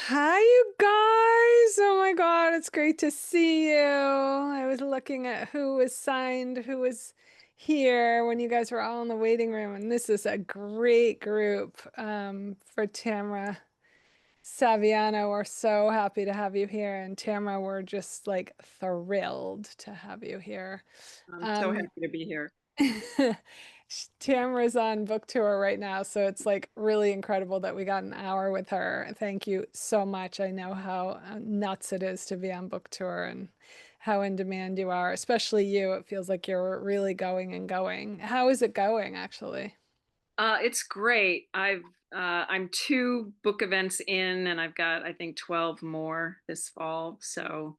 Hi, you guys. Oh my God, it's great to see you. I was looking at who was signed, who was here when you guys were all in the waiting room, and this is a great group for Tamara Saviano. We're so happy to have you here. And Tamara, we're just like thrilled to have you here. I'm so Um, happy to be here. Tamara's on book tour right now, so it's like really incredible that we got an hour with her. Thank you so much. I know how nuts it is to be on book tour and how in demand you are, especially you. It feels like you're really going and going. How is it going, actually? It's great. I'm two book events in, and I've got I think 12 more this fall. So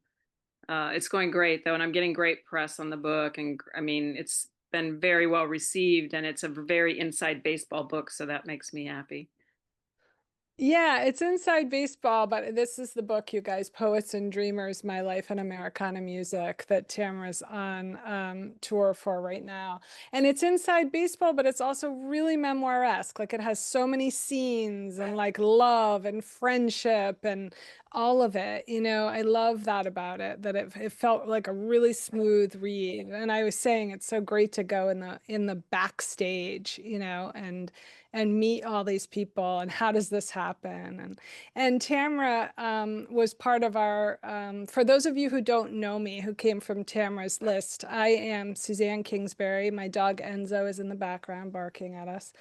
it's going great though, and I'm getting great press on the book. And I mean, it's been very well received, and it's a very inside baseball book, so that makes me happy. Yeah, it's Inside Baseball, but this is the book, you guys, Poets and Dreamers, My Life in Americana Music, that Tamara's on tour for right now. And it's Inside Baseball, but it's also really memoir-esque. Like it has so many scenes and like love and friendship and all of it. I love that about it, that it felt like a really smooth read. And I was saying it's so great to go in the backstage, and meet all these people and how does this happen and Tamara was part of our for those of you who don't know me, who came from Tamara's list. I am Suzanne Kingsbury. My dog Enzo is in the background barking at us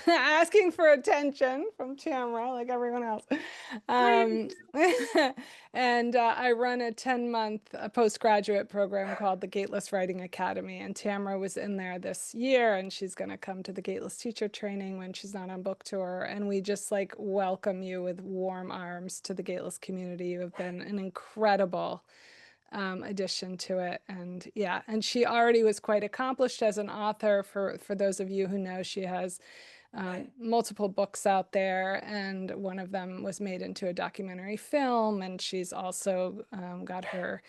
asking for attention from Tamara like everyone else. Hi. um, and I run a 10-month postgraduate program called the Gateless Writing Academy. And Tamara was in there this year, and she's going to come to the Gateless teacher training when she's not on book tour. And we just like welcome you with warm arms to the Gateless community. You have been an incredible addition to it. And yeah, and she already was quite accomplished as an author. For those of you who know, she has multiple books out there, and one of them was made into a documentary film. And she's also got her,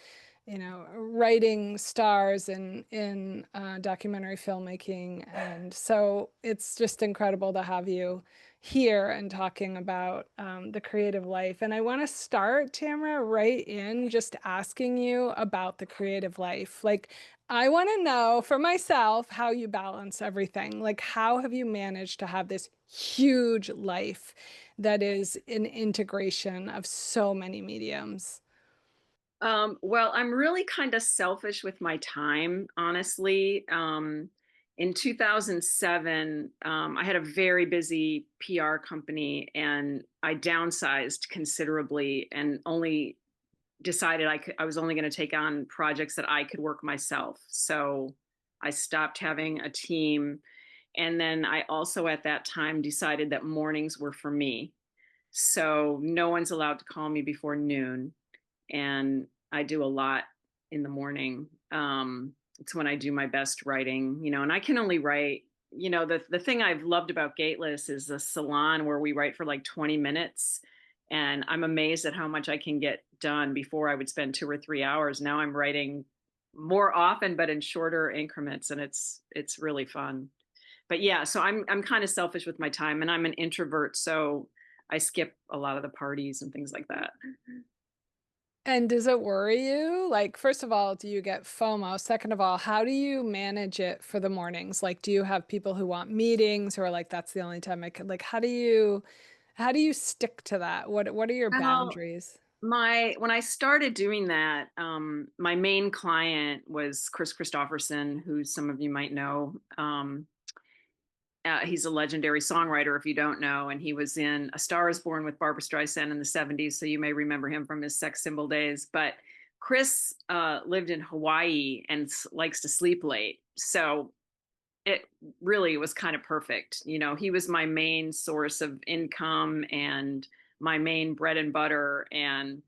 writing stars in documentary filmmaking. And so it's just incredible to have you here and talking about the creative life. And I want to start, Tamara, right in just asking you about the creative life. Like, I want to know for myself how you balance everything. Like, how have you managed to have this huge life that is an integration of so many mediums? Well, I'm really kind of selfish with my time, honestly. In 2007, I had a very busy PR company, and I downsized considerably and only decided I was only going to take on projects that I could work myself. So I stopped having a team. And then I also at that time decided that mornings were for me. So no one's allowed to call me before noon. And I do a lot in the morning. It's when I do my best writing, and I can only write, the thing I've loved about Gateless is the salon where we write for like 20 minutes. And I'm amazed at how much I can get done. Before I would spend 2 or 3 hours. Now I'm writing more often, but in shorter increments. And it's really fun. But yeah, so I'm kind of selfish with my time, and I'm an introvert. So I skip a lot of the parties and things like that. And does it worry you? Like, first of all, do you get FOMO? Second of all, how do you manage it for the mornings? Like, do you have people who want meetings or like that's the only time I could like how do you stick to that? What are your Well, boundaries? my when I started doing that, my main client was Chris Christopherson, who some of you might know. He's a legendary songwriter, if you don't know, and he was in A Star Is Born with Barbara Streisand in the '70s, so you may remember him from his sex symbol days. But Chris lived in Hawaii and likes to sleep late, so it really was kind of perfect. He was my main source of income and my main bread and butter. And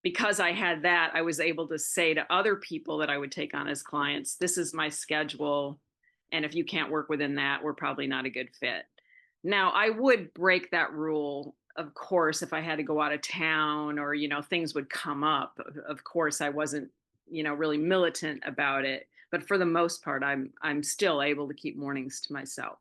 because I had that, I was able to say to other people that I would take on as clients, this is my schedule. And if you can't work within that, we're probably not a good fit. Now, I would break that rule, of course, if I had to go out of town or, things would come up. Of course, I wasn't, really militant about it. But for the most part, I'm still able to keep mornings to myself.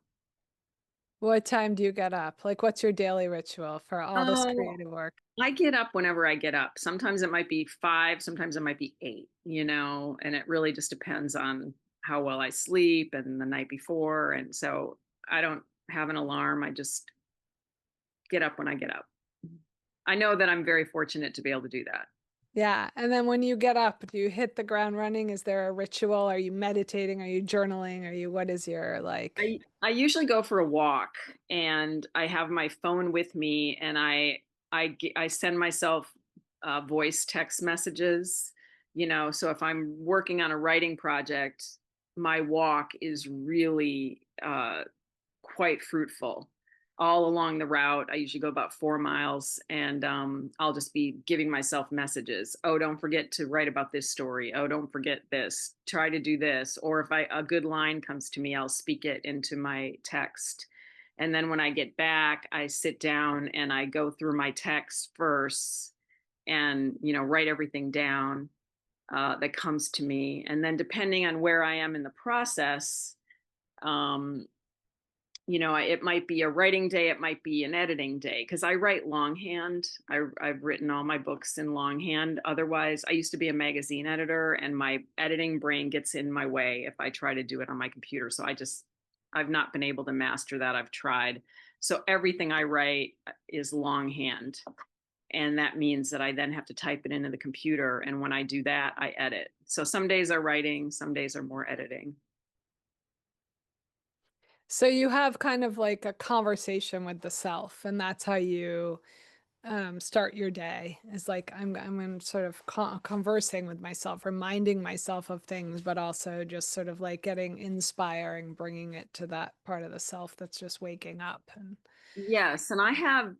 What time do you get up? Like, what's your daily ritual for all this Oh, creative work? I get up whenever I get up. Sometimes it might be 5, sometimes it might be 8, and it really just depends on how well I sleep and the night before, and so I don't have an alarm, I just get up when I get up. I know that I'm very fortunate to be able to do that. Yeah, and then when you get up, do you hit the ground running? Is there a ritual? Are you meditating? Are you journaling? Are you what is your like I usually go for a walk and I have my phone with me and I send myself voice text messages, so if I'm working on a writing project, my walk is really quite fruitful. All along the route, I usually go about 4 miles, and I'll just be giving myself messages. Oh, don't forget to write about this story. Oh, don't forget this. Try to do this. Or if a good line comes to me, I'll speak it into my text. And then when I get back, I sit down and I go through my text first, and write everything down that comes to me. And then depending on where I am in the process, um, it might be a writing day, it might be an editing day because I write longhand. I've written all my books in longhand. Otherwise, I used to be a magazine editor, and my editing brain gets in my way if I try to do it on my computer. So I've not been able to master that. I've tried. So everything I write is longhand. And that means that I then have to type it into the computer. And when I do that, I edit. So some days are writing, some days are more editing. so you have kind of like a conversation with the self, and that's how you start your day is like I'm sort of conversing with myself, reminding myself of things, but also just sort of like getting inspiring, bringing it to that part of the self that's just waking up. And Yes, and I have,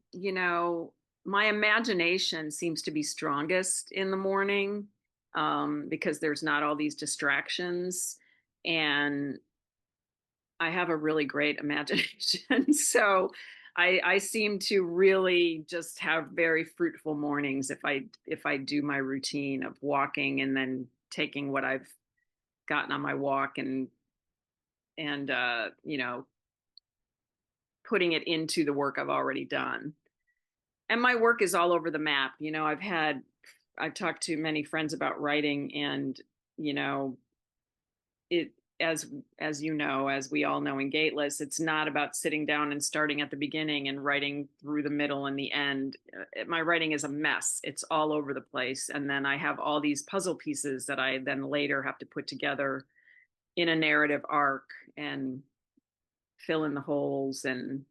my imagination seems to be strongest in the morning, because there's not all these distractions, and I have a really great imagination. So I seem to really just have very fruitful mornings if I do my routine of walking and then taking what I've gotten on my walk and putting it into the work I've already done. And my work is all over the map. I've talked to many friends about writing, and you know it as we all know in Gateless, it's not about sitting down and starting at the beginning and writing through the middle and the end. My writing is a mess. It's all over the place, and then I have all these puzzle pieces that I then later have to put together in a narrative arc and fill in the holes. And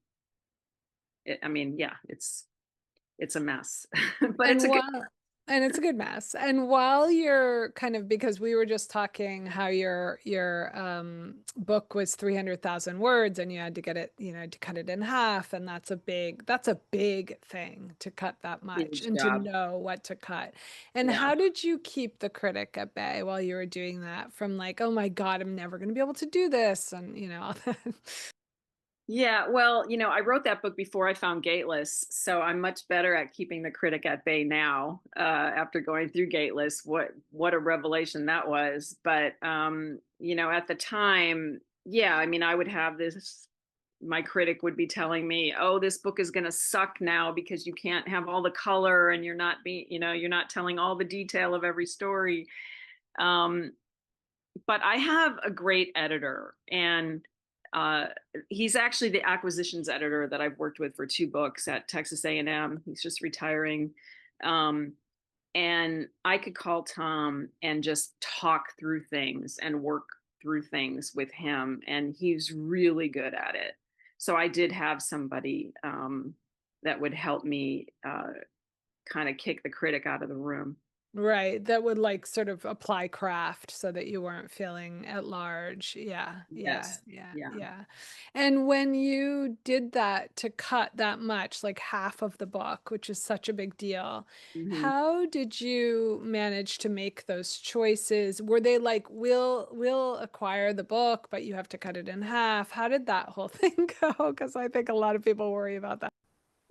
I mean, yeah, it's a mess, but it's and a good. while and it's a good mess. And while you're kind of because we were just talking how your book was 300,000 words and you had to get it, to cut it in half, and that's a big thing to cut that much Huge and to job. know what to cut. And Yeah. how did you keep the critic at bay while you were doing that from like, oh my God, I'm never going to be able to do this and all that. Yeah, well, I wrote that book before I found Gateless, so I'm much better at keeping the critic at bay now. After going through Gateless, what a revelation that was! But at the time, yeah, I mean, I would have this. My critic would be telling me, "Oh, this book is going to suck now because you can't have all the color, and you're not telling all the detail of every story." Um, but I have a great editor, and uh, he's actually the acquisitions editor that I've worked with for 2 books at Texas A&M. He's just retiring, um, and I could call Tom and just talk through things and work through things with him, and he's really good at it. So I did have somebody that would help me kind of kick the critic out of the room. Right, that would like sort of apply craft so that you weren't feeling at large. Yeah, yeah, Yes. yeah, Yeah. yeah. And when you did that to cut that much, like half of the book, which is such a big deal, Mhm. how did you manage to make those choices? Were they like, we'll acquire the book, but you have to cut it in half? How did that whole thing go? Because I think a lot of people worry about that.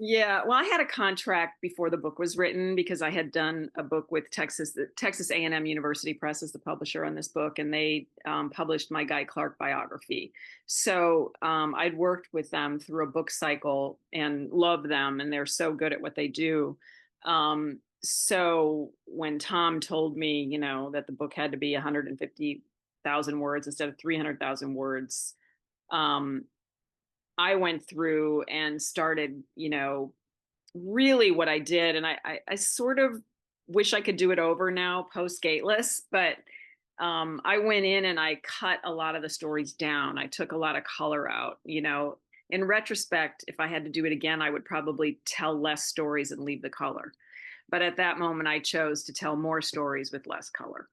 Yeah, well, I had a contract before the book was written because I had done a book with the Texas A&M University Press as the publisher on this book, and they published my Guy Clark biography. So I'd worked with them through a book cycle and love them, and they're so good at what they do. So when Tom told me, that the book had to be 150,000 words instead of 300,000 words, um, I went through and started, really what I did. And I sort of wish I could do it over now post Gateless, but I went in and I cut a lot of the stories down. I took a lot of color out. In retrospect, if I had to do it again, I would probably tell less stories and leave the color. But at that moment, I chose to tell more stories with less color.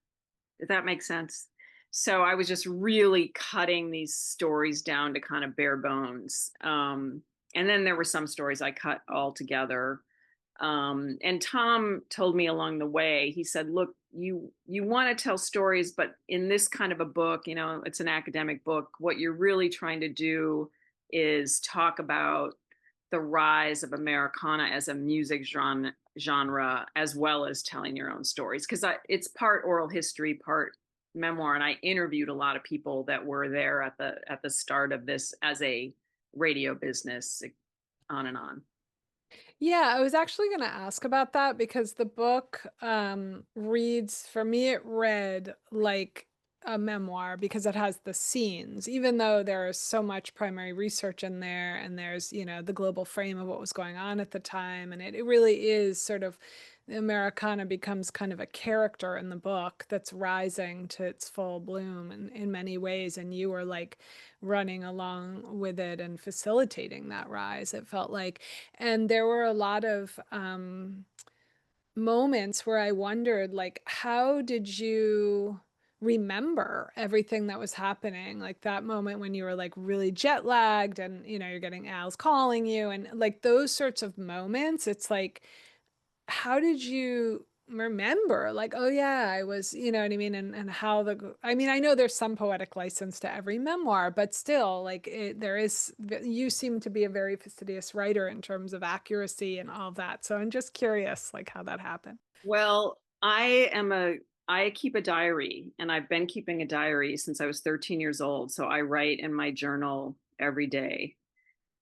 If that makes sense. So I was just really cutting these stories down to kind of bare bones. And then there were some stories I cut altogether. And Tom told me along the way, he said, look, you want to tell stories, but in this kind of a book, it's an academic book. What you're really trying to do is talk about the rise of Americana as a music genre, as well as telling your own stories, because it's part oral history, part memoir, and I interviewed a lot of people that were there at the start of this as a radio business, on and on. Yeah, I was actually going to ask about that because the book reads, for me, it read like a memoir because it has the scenes, even though there is so much primary research in there and there's, the global frame of what was going on at the time. And it really is sort of, Americana becomes kind of a character in the book that's rising to its full bloom in many ways. And you were like running along with it and facilitating that rise, it felt like. And there were a lot of moments where I wondered, like, how did you remember everything that was happening? Like that moment when you were like really jet lagged and, you're getting Al's calling you and like those sorts of moments. It's like, how did you remember like, oh yeah, I was, you know what I mean, and how I mean, I know there's some poetic license to every memoir, but still like there is, you seem to be a very fastidious writer in terms of accuracy and all that, so I'm just curious like how that happened. Well, I keep a diary, and I've been keeping a diary since I was 13 years old. So I write in my journal every day.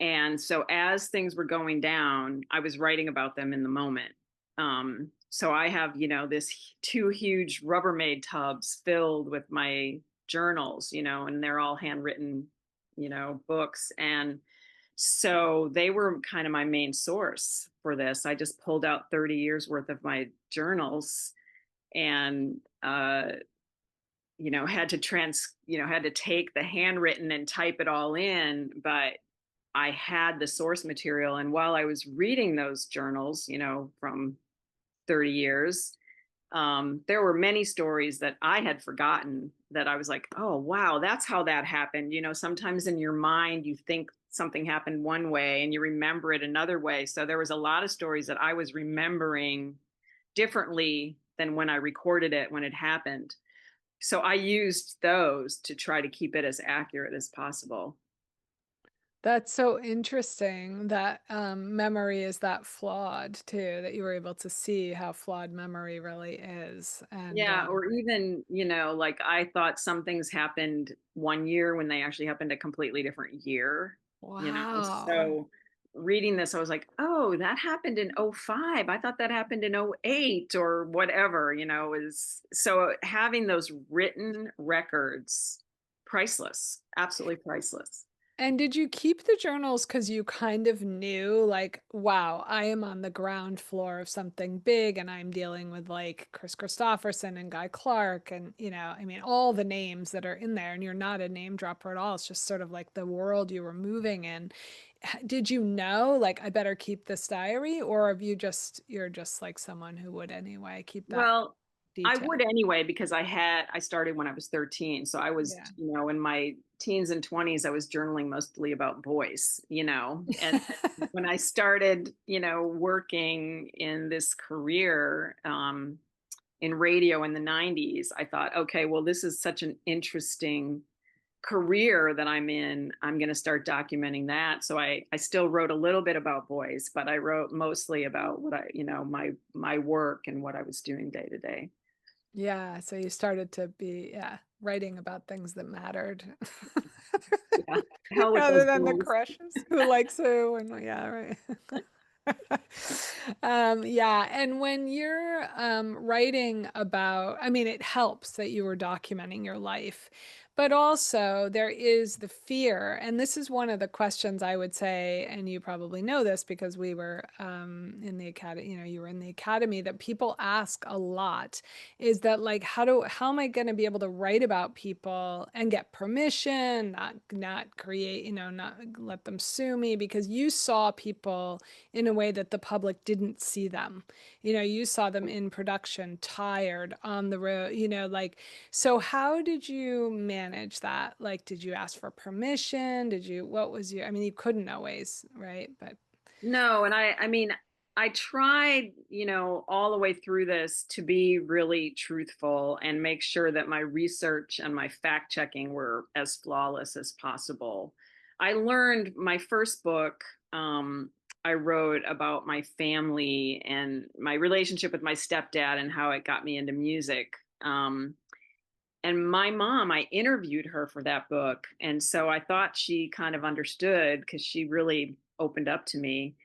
And so as things were going down, I was writing about them in the moment. So I have, this two huge Rubbermaid tubs filled with my journals, and they're all handwritten, books. And so they were kind of my main source for this. I just pulled out 30 years worth of my journals and had to take the handwritten and type it all in, but I had the source material. And while I was reading those journals, from 30 years, there were many stories that I had forgotten that I was like, oh, wow, that's how that happened. Sometimes in your mind, you think something happened one way and you remember it another way. So there was a lot of stories that I was remembering differently than when I recorded it when it happened. So I used those to try to keep it as accurate as possible. That's so interesting that memory is that flawed too, that you were able to see how flawed memory really is. And Yeah, or even, like I thought some things happened one year when they actually happened a completely different year. wow. So reading this, I was like, oh, that happened in '05. I thought that happened in '08 or whatever, is so having those written records, priceless, absolutely priceless. And did you keep the journals because you kind of knew, like, wow, I am on the ground floor of something big and I'm dealing with like Chris Christopherson and Guy Clark and, I mean, all the names that are in there and you're not a name dropper at all. It's just sort of like the world you were moving in. Did you know, like, I better keep this diary, or have you're just like someone who would anyway keep that Well, I detail? would anyway because I started when I was 13. So I was, Yeah. in my teens and 20s, I was journaling mostly about voice. And when I started, working in this career in radio in the '90s, I thought, okay, well, this is such an interesting career that I'm in, I'm going to start documenting that. So I still wrote a little bit about boys, but I wrote mostly about what my work and what I was doing day to day. Yeah, so you started to be, yeah, writing about things that mattered. Yeah. Hell with Rather those than the boys. crushes, who likes who, and yeah, right. Yeah, and when you're writing about, I mean, it helps that you were documenting your life, but also there is the fear, and this is one of the questions I would say, and you probably know this because we were in the academy, you know, you were in the academy, that people ask a lot, is that like, how am I going to be able to write about people and get permission, not create, you know, not let them sue me, because you saw people in a way that the public didn't see them. You know, you saw them in production, tired, on the road, you know, like, so how did you manage that? Like, did you ask for permission? What was your, I mean, you couldn't always, right? But No, and I mean, I tried, all the way through this to be really truthful and make sure that my research and my fact checking were as flawless as possible. I learned my first book, I wrote about my family and my relationship with my stepdad and how it got me into music. And my mom, I interviewed her for that book. And so I thought she kind of understood because she really opened up to me.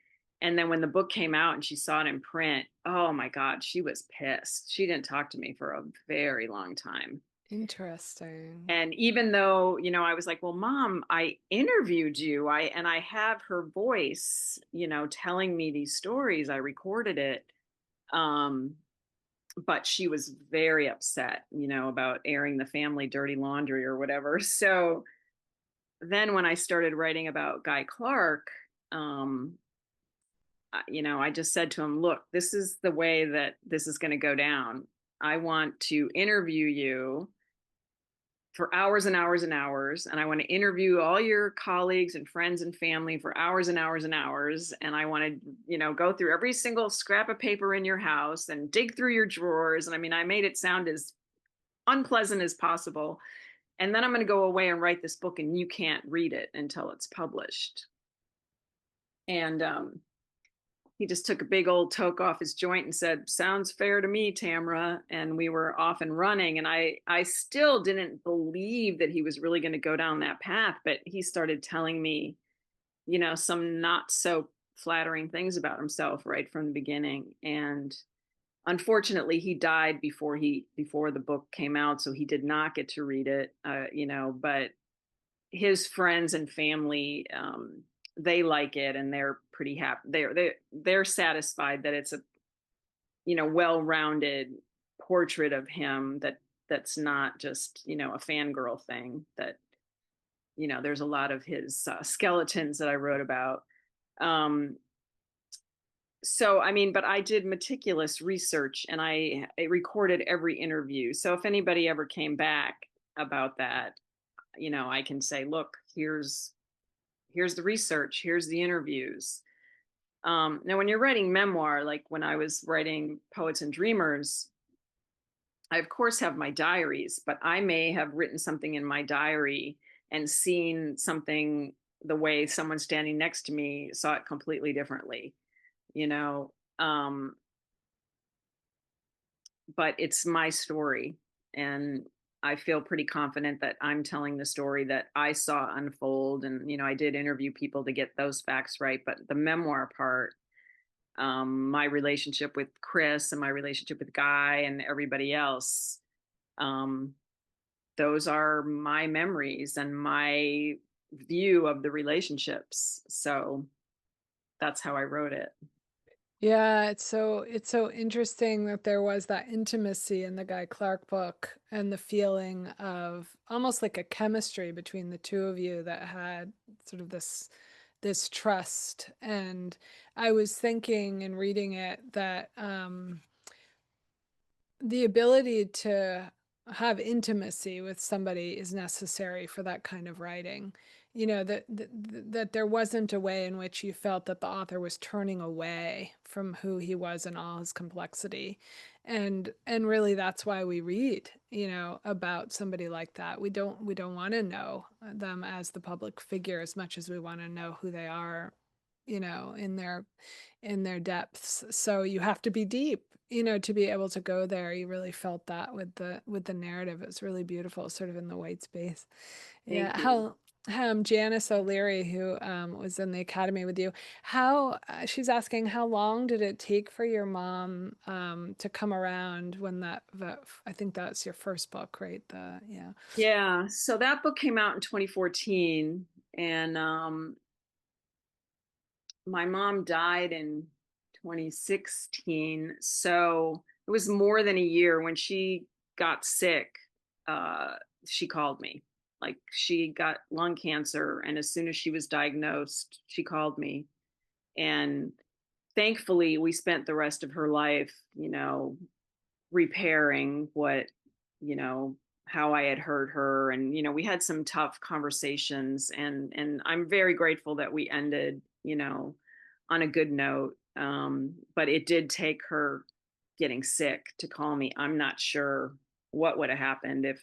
And then when the book came out and she saw it in print, oh my God, she was pissed. She didn't talk to me for a very long time. interesting. And even though, I was like, well, mom, I interviewed you. I have her voice, telling me these stories. I recorded it. Um, but she was very upset, about airing the family dirty laundry or whatever. So then when I started writing about Guy Clark, um, I just said to him, look, this is the way that this is going to go down. I want to interview you for hours and hours and hours. And I want to interview all your colleagues and friends and family for hours and hours and hours. And I want to, go through every single scrap of paper in your house and dig through your drawers. And I mean, I made it sound as unpleasant as possible. And then I'm going to go away and write this book, and you can't read it until it's published. And he just took a big old toke off his joint and said, sounds fair to me, Tamra. And we were off and running. And I still didn't believe that he was really going to go down that path. But he started telling me, some not so flattering things about himself right from the beginning. And unfortunately he died before the book came out, so he did not get to read it, but his friends and family, they like it and they're pretty happy. They're satisfied that it's a well-rounded portrait of him, that's not just a fangirl thing, that there's a lot of his skeletons that I wrote about. So I mean, but I did meticulous research and I recorded every interview, so if anybody ever came back about that, I can say, look, here's the research, here's the interviews. Now when you're writing memoir, like when I was writing Poets and Dreamers, I of course have my diaries, but I may have written something in my diary and seen something the way someone standing next to me saw it completely differently, you know um but it's my story, and I feel pretty confident that I'm telling the story that I saw unfold. And I did interview people to get those facts right, but the memoir part, my relationship with Chris and my relationship with Guy and everybody else, um those are my memories and my view of the relationships. So that's how I wrote it. Yeah, it's so interesting that there was that intimacy in the Guy Clark book and the feeling of almost like a chemistry between the two of you that had sort of this trust. And I was thinking in reading it that the ability to have intimacy with somebody is necessary for that kind of writing. that there wasn't a way in which you felt that the author was turning away from who he was in all his complexity. And really that's why we read, about somebody like that. We don't want to know them as the public figure as much as we want to know who they are, in their depths. So you have to be deep, to be able to go there. You really felt that with the narrative. It was really beautiful, sort of in the white space. Thank Yeah. you. Janice O'Leary, who was in the academy with you, she's asking, how long did it take for your mom to come around when I think that's your first book, right? Yeah. Yeah, so that book came out in 2014, and my mom died in 2016. So it was more than a year. When she got sick, uh, she called me. Like, she got lung cancer, and as soon as she was diagnosed, she called me. And thankfully, we spent the rest of her life, repairing what, you know, how I had hurt her. And, we had some tough conversations, and I'm very grateful that we ended, on a good note. But it did take her getting sick to call me. I'm not sure what would have happened if,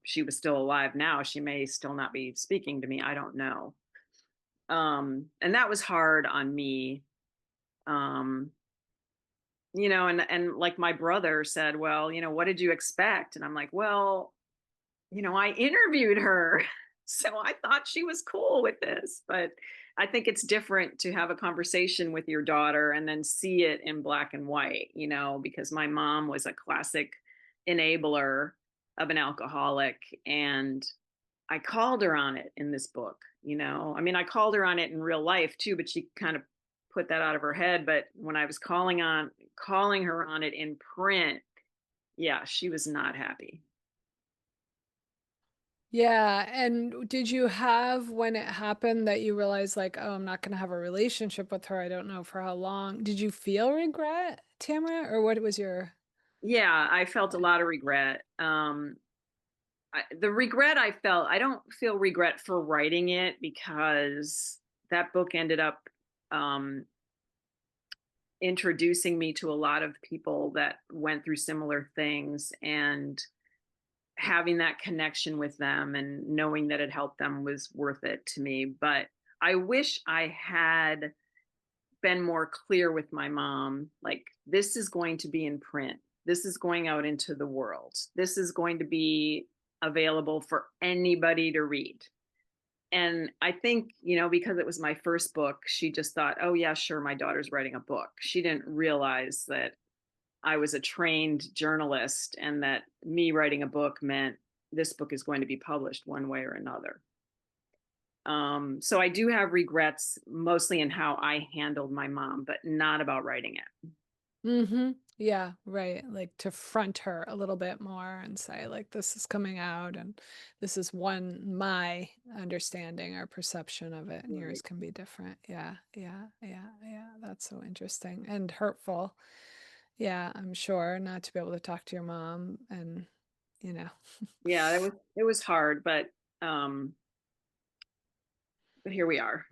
she was still alive now. She may still not be speaking to me. I don't know. And that was hard on me. Um, and like my brother said, well, what did you expect? And I'm like, well, I interviewed her. So I thought she was cool with this. But I think it's different to have a conversation with your daughter and then see it in black and white, because my mom was a classic enabler of an alcoholic. And I called her on it in this book, I mean, I called her on it in real life too, but she kind of put that out of her head. But when I was calling her on it in print, yeah, she was not happy. Yeah. And did you have, when it happened, that you realized, like, oh, I'm not going to have a relationship with her? I don't know for how long. Did you feel regret, Tamara? Or what was your. Yeah, I felt a lot of regret. The regret I felt, I don't feel regret for writing it, because that book ended up um, introducing me to a lot of people that went through similar things, and having that connection with them and knowing that it helped them was worth it to me. But I wish I had been more clear with my mom, like, this is going to be in print. This is going out into the world. This is going to be available for anybody to read. And I think, because it was my first book, she just thought, oh, yeah, sure, my daughter's writing a book. She didn't realize that I was a trained journalist, and that me writing a book meant this book is going to be published one way or another. So I do have regrets, mostly in how I handled my mom, but not about writing it. Mm-hmm. Yeah, right. Like to front her a little bit more and say, like, this is coming out and this is my understanding or perception of it, and yours Right. can be different. Yeah, yeah, yeah, yeah. That's so interesting and hurtful. Yeah, I'm sure not to be able to talk to your mom and, you know. Yeah, it was hard, but here we are.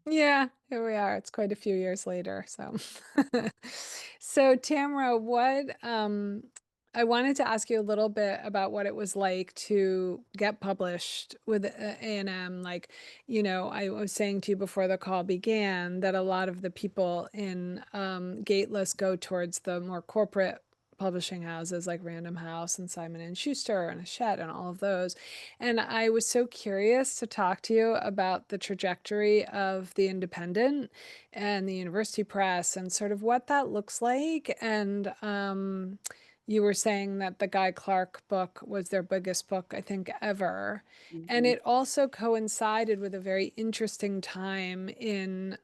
Yeah, here we are. It's quite a few years later. So, so Tamara, I wanted to ask you a little bit about what it was like to get published with A&M. Like, I was saying to you before the call began that a lot of the people in Gateless go towards the more corporate publishing houses like Random House and Simon and Schuster and Hachette and all of those. And I was so curious to talk to you about the trajectory of the independent and the university press and sort of what that looks like. And you were saying that the Guy Clark book was their biggest book, I think, ever. And Mhm. it also coincided with a very interesting time in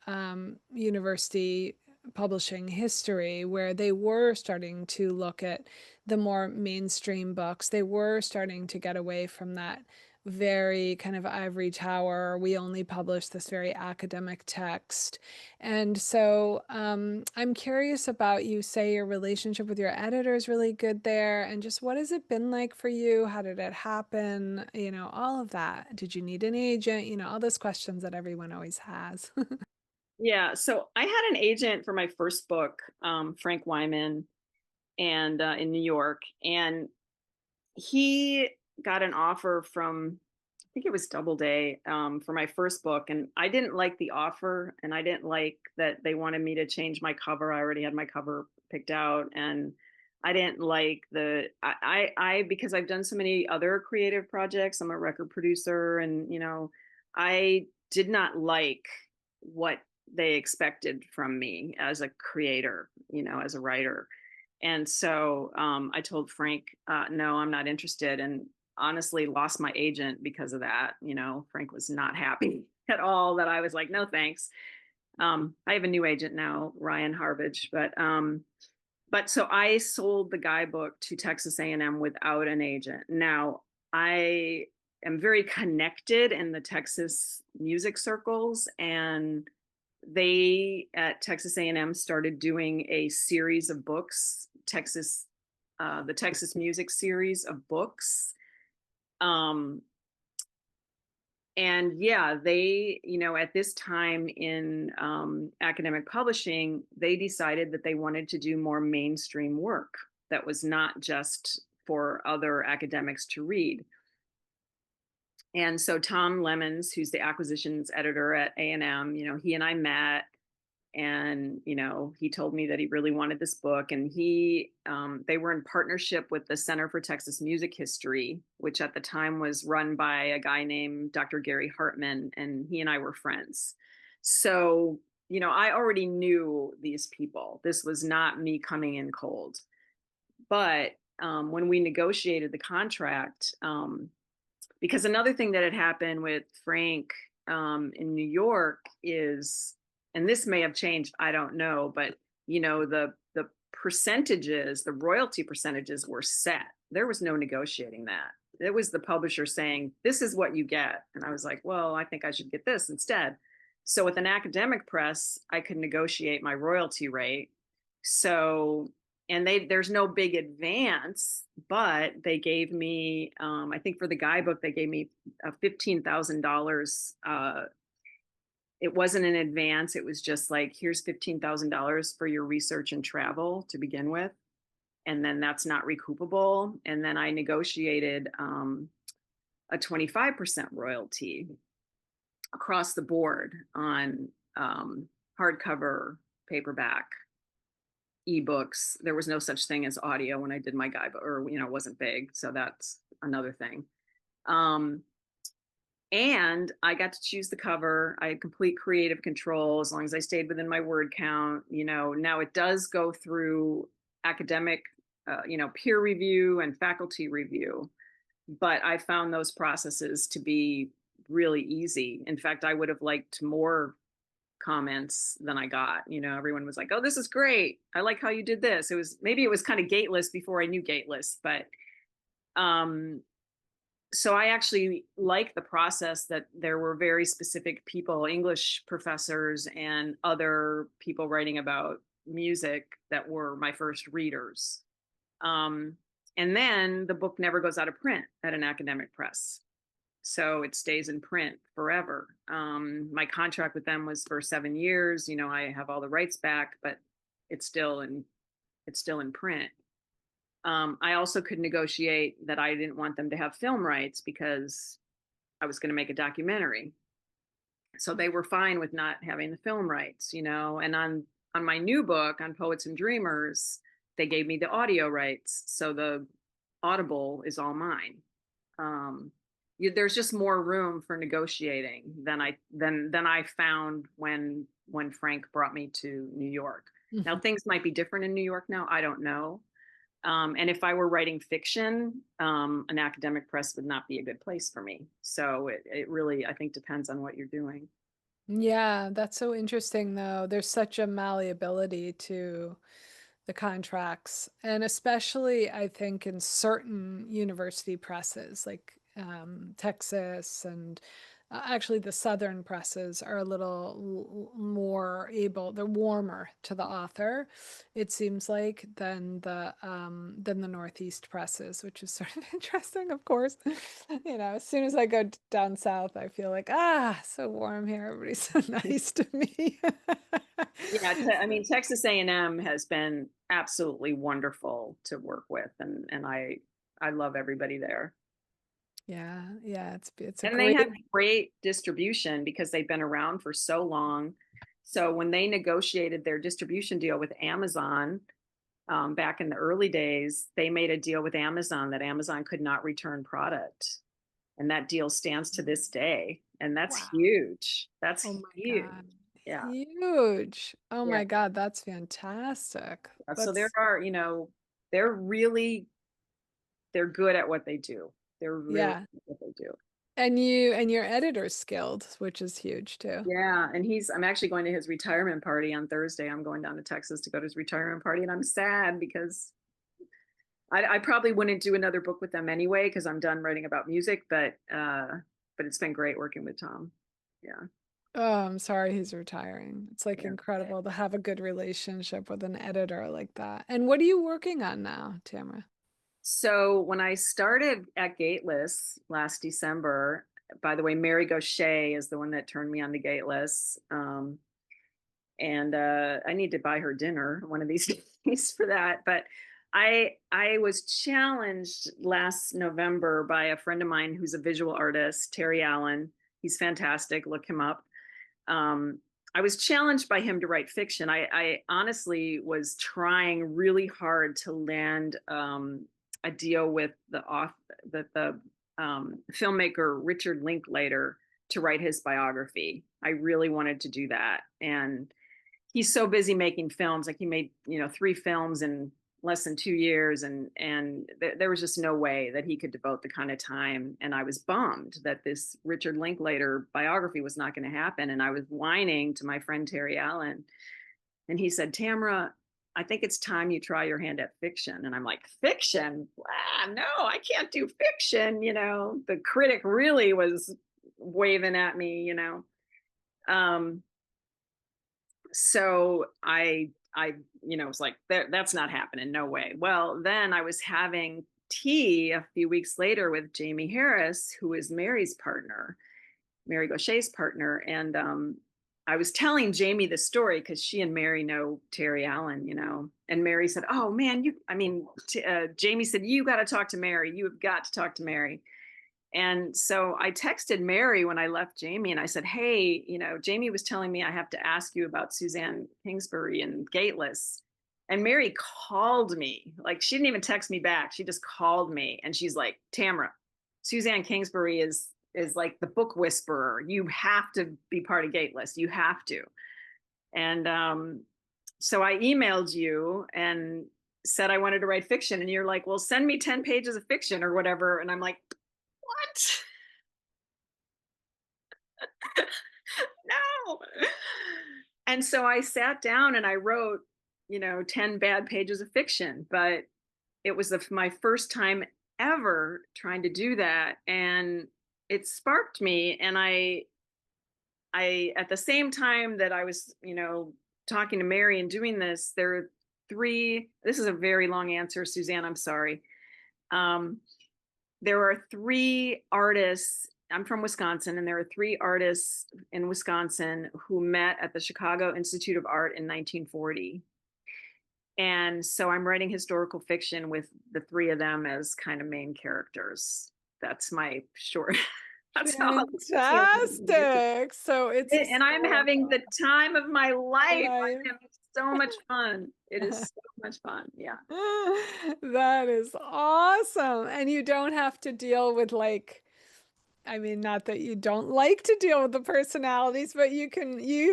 university publishing history where they were starting to look at the more mainstream books. They were starting to get away from that very kind of ivory tower. We only publish this very academic text. And so I'm curious about, you say your relationship with your editor is really good there. And just what has it been like for you? How did it happen? You know, all of that. Did you need an agent? You know, all those questions that everyone always has. Yeah, so I had an agent for my first book, Frank Wyman, and in New York, and he got an offer from, I think it was Doubleday, for my first book, and I didn't like the offer, and I didn't like that they wanted me to change my cover. I already had my cover picked out, and I didn't like because I've done so many other creative projects. I'm a record producer, and I did not like what they expected from me as a creator, as a writer. And so I told Frank, no, I'm not interested. And honestly, lost my agent because of that. Frank was not happy at all that I was like, no, thanks. I have a new agent now, Ryan Harvage, but so I sold the guidebook to Texas A&M without an agent. Now I am very connected in the Texas music circles, and they at Texas A&M started doing a series of books, the Texas Music series of books. Um, and yeah, they, at this time in academic publishing, they decided that they wanted to do more mainstream work that was not just for other academics to read. And so Tom Lemons, who's the acquisitions editor at A&M, he and I met, and he told me that he really wanted this book, and they were in partnership with the Center for Texas Music History, which at the time was run by a guy named Dr. Gary Hartman, and he and I were friends. So I already knew these people. This was not me coming in cold. But when we negotiated the contract, because another thing that had happened with Frank in New York is, and this may have changed, I don't know, but the percentages, the royalty percentages were set. There was no negotiating that. It was the publisher saying, "This is what you get," and I was like, "Well, I think I should get this instead." So with an academic press, I could negotiate my royalty rate. So, and there's no big advance, but they gave me, I think for the guidebook they gave me $15,000. It wasn't an advance, it was just like, here's $15,000 for your research and travel to begin with, and then that's not recoupable. And then I negotiated a 25% royalty across the board on hardcover, paperback, ebooks. There was no such thing as audio when I did my guidebook, or it wasn't big, so that's another thing. And I got to choose the cover. I had complete creative control as long as I stayed within my word count. Now it does go through academic, peer review and faculty review, but I found those processes to be really easy. In fact, I would have liked more comments than I got. Everyone was like, "Oh, this is great. I like how you did this." Maybe it was kind of gateless before I knew gateless, but so I actually like the process that there were very specific people, English professors and other people writing about music, that were my first readers. Um, and then the book never goes out of print at an academic press. So it stays in print forever. My contract with them was for 7 years. I have all the rights back, but it's still in it's still in print. I also could negotiate that I didn't want them to have film rights because I was going to make a documentary. So they were fine with not having the film rights, And on my new book, on Poets and Dreamers, they gave me the audio rights. So the Audible is all mine. Um, there's just more room for negotiating than I found when Frank brought me to New York. Now things might be different in New York now. I don't know. And if I were writing fiction, an academic press would not be a good place for me. So it really, I think, depends on what you're doing. Yeah, that's so interesting though. There's such a malleability to the contracts, and especially I think in certain university presses, like Texas, and actually the southern presses are a little more able, they're warmer to the author, it seems like, than the Northeast presses, which is sort of interesting, of course. You know, as soon as I go down south, I feel like, ah, so warm here. Everybody's so nice to me. Yeah, I mean, Texas A&M has been absolutely wonderful to work with, and I love everybody there. Yeah, yeah, it's a And they great. have great distribution because they've been around for so long. So when they negotiated their distribution deal with Amazon, back in the early days, they made a deal with Amazon that Amazon could not return product. And that deal stands to this day. And that's Wow. huge. Oh That's my huge. God. Yeah. Huge. Oh Yeah. my God, that's fantastic. So there That's are, they're really, they're good at what they do. They're really yeah. good at what they do. And your editor's skilled, which is huge too. Yeah. And I'm actually going to his retirement party on Thursday. I'm going down to Texas to go to his retirement party. And I'm sad because I probably wouldn't do another book with them anyway, because I'm done writing about music, but it's been great working with Tom. Yeah. Oh, I'm sorry he's retiring. It's like Yeah. incredible to have a good relationship with an editor like that. And what are you working on now, Tamara? So when I started at Gateless last December, by the way, Mary Gaucher is the one that turned me on to Gateless. And I need to buy her dinner one of these days for that. But I was challenged last November by a friend of mine who's a visual artist, Terry Allen. He's fantastic. Look him up. um, I was challenged by him to write fiction. I honestly was trying really hard to land a deal with the filmmaker Richard Linklater to write his biography. I really wanted to do that, and he's so busy making films. Like he made, 3 films in less than 2 years, and there was just no way that he could devote the kind of time. And I was bummed that this Richard Linklater biography was not going to happen. And I was whining to my friend Terry Allen, and he said, "Tamara, I think it's time you try your hand at fiction." And I'm like, "Fiction? No, I can't do fiction." The critic really was waving at me. Um, so I was like, that's not happening, no way. Well, then I was having tea a few weeks later with Jamie Harris, who is Mary's partner, Mary Gaucher's partner. And I was telling Jamie the story because she and Mary know Terry Allen. And Mary said, "Oh man, Jamie said, you got to talk to Mary. You have got to talk to Mary." And so I texted Mary when I left Jamie, and I said, "Hey, Jamie was telling me I have to ask you about Suzanne Kingsbury and Gateless." And Mary called me. Like, she didn't even text me back. She just called me, and she's like, "Tamara, Suzanne Kingsbury is like the book whisperer. You have to be part of Gateless. You have to." And so I emailed you and said I wanted to write fiction, and you're like, "Well, send me 10 pages of fiction or whatever." And I'm like, "What?" No. And so I sat down and I wrote, 10 bad pages of fiction, but it was my first time ever trying to do that. And it sparked me. And at the same time that I was, talking to Mary and doing this, there are this is a very long answer, Suzanne, I'm sorry. Um, there are 3 artists. I'm from Wisconsin, and there are 3 artists in Wisconsin who met at the Chicago Institute of Art in 1940. And so I'm writing historical fiction with the 3 of them as kind of main characters. That's my short. That's how I'll answer. Fantastic. So it's a And I'm having the time of my life. life. I'm having so much fun. It is so much fun. Yeah. That is awesome. And you don't have to deal with like, I mean, not that you don't like to deal with the personalities, but you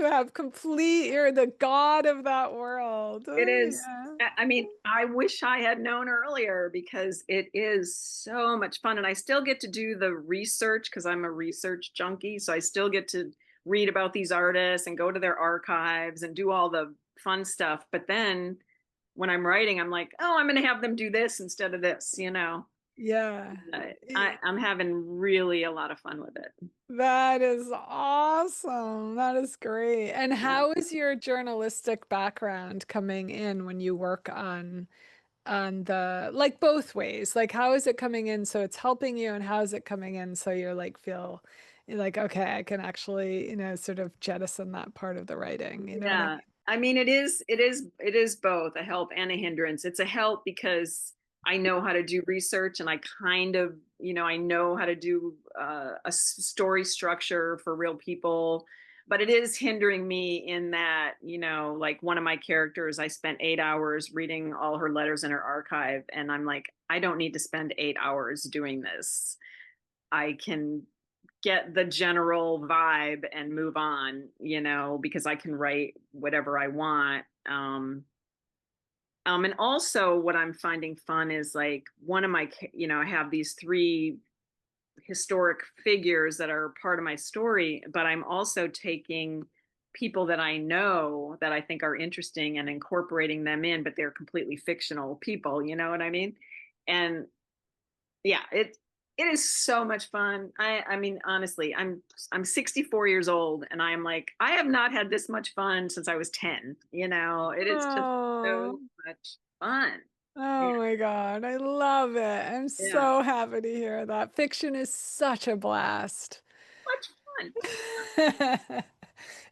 have you're the god of that world. It Oh, is. yeah. I mean, I wish I had known earlier because it is so much fun. And I still get to do the research because I'm a research junkie. So I still get to read about these artists and go to their archives and do all the fun stuff. But then when I'm writing, I'm like, oh, I'm going to have them do this instead of this. Yeah. I'm having really a lot of fun with it. That is awesome. That is great. And Yeah. how is your journalistic background coming in when you work on the like both ways? Like how is it coming in so it's helping you and how is it coming in so you're like feel like okay, I can actually, sort of jettison that part of the writing. You know what I Yeah. I mean, it is both a help and a hindrance. It's a help because I know how to do research and I kind of, I know how to do story structure for real people. But it is hindering me in that, like one of my characters, I spent 8 hours reading all her letters in her archive. And I'm like, I don't need to spend 8 hours doing this. I can get the general vibe and move on, because I can write whatever I want. And also what I'm finding fun is like one of my, I have these three historic figures that are part of my story, but I'm also taking people that I know that I think are interesting and incorporating them in, but they're completely fictional people, you know what I mean? And yeah, it is so much fun. I mean, honestly, I'm 64 years old and I'm like, I have not had this much fun since I was 10. It is just mean? so much fun. Yeah, Oh my God, I love it. I'm yeah, so happy to hear that. Fiction is such a blast. much fun.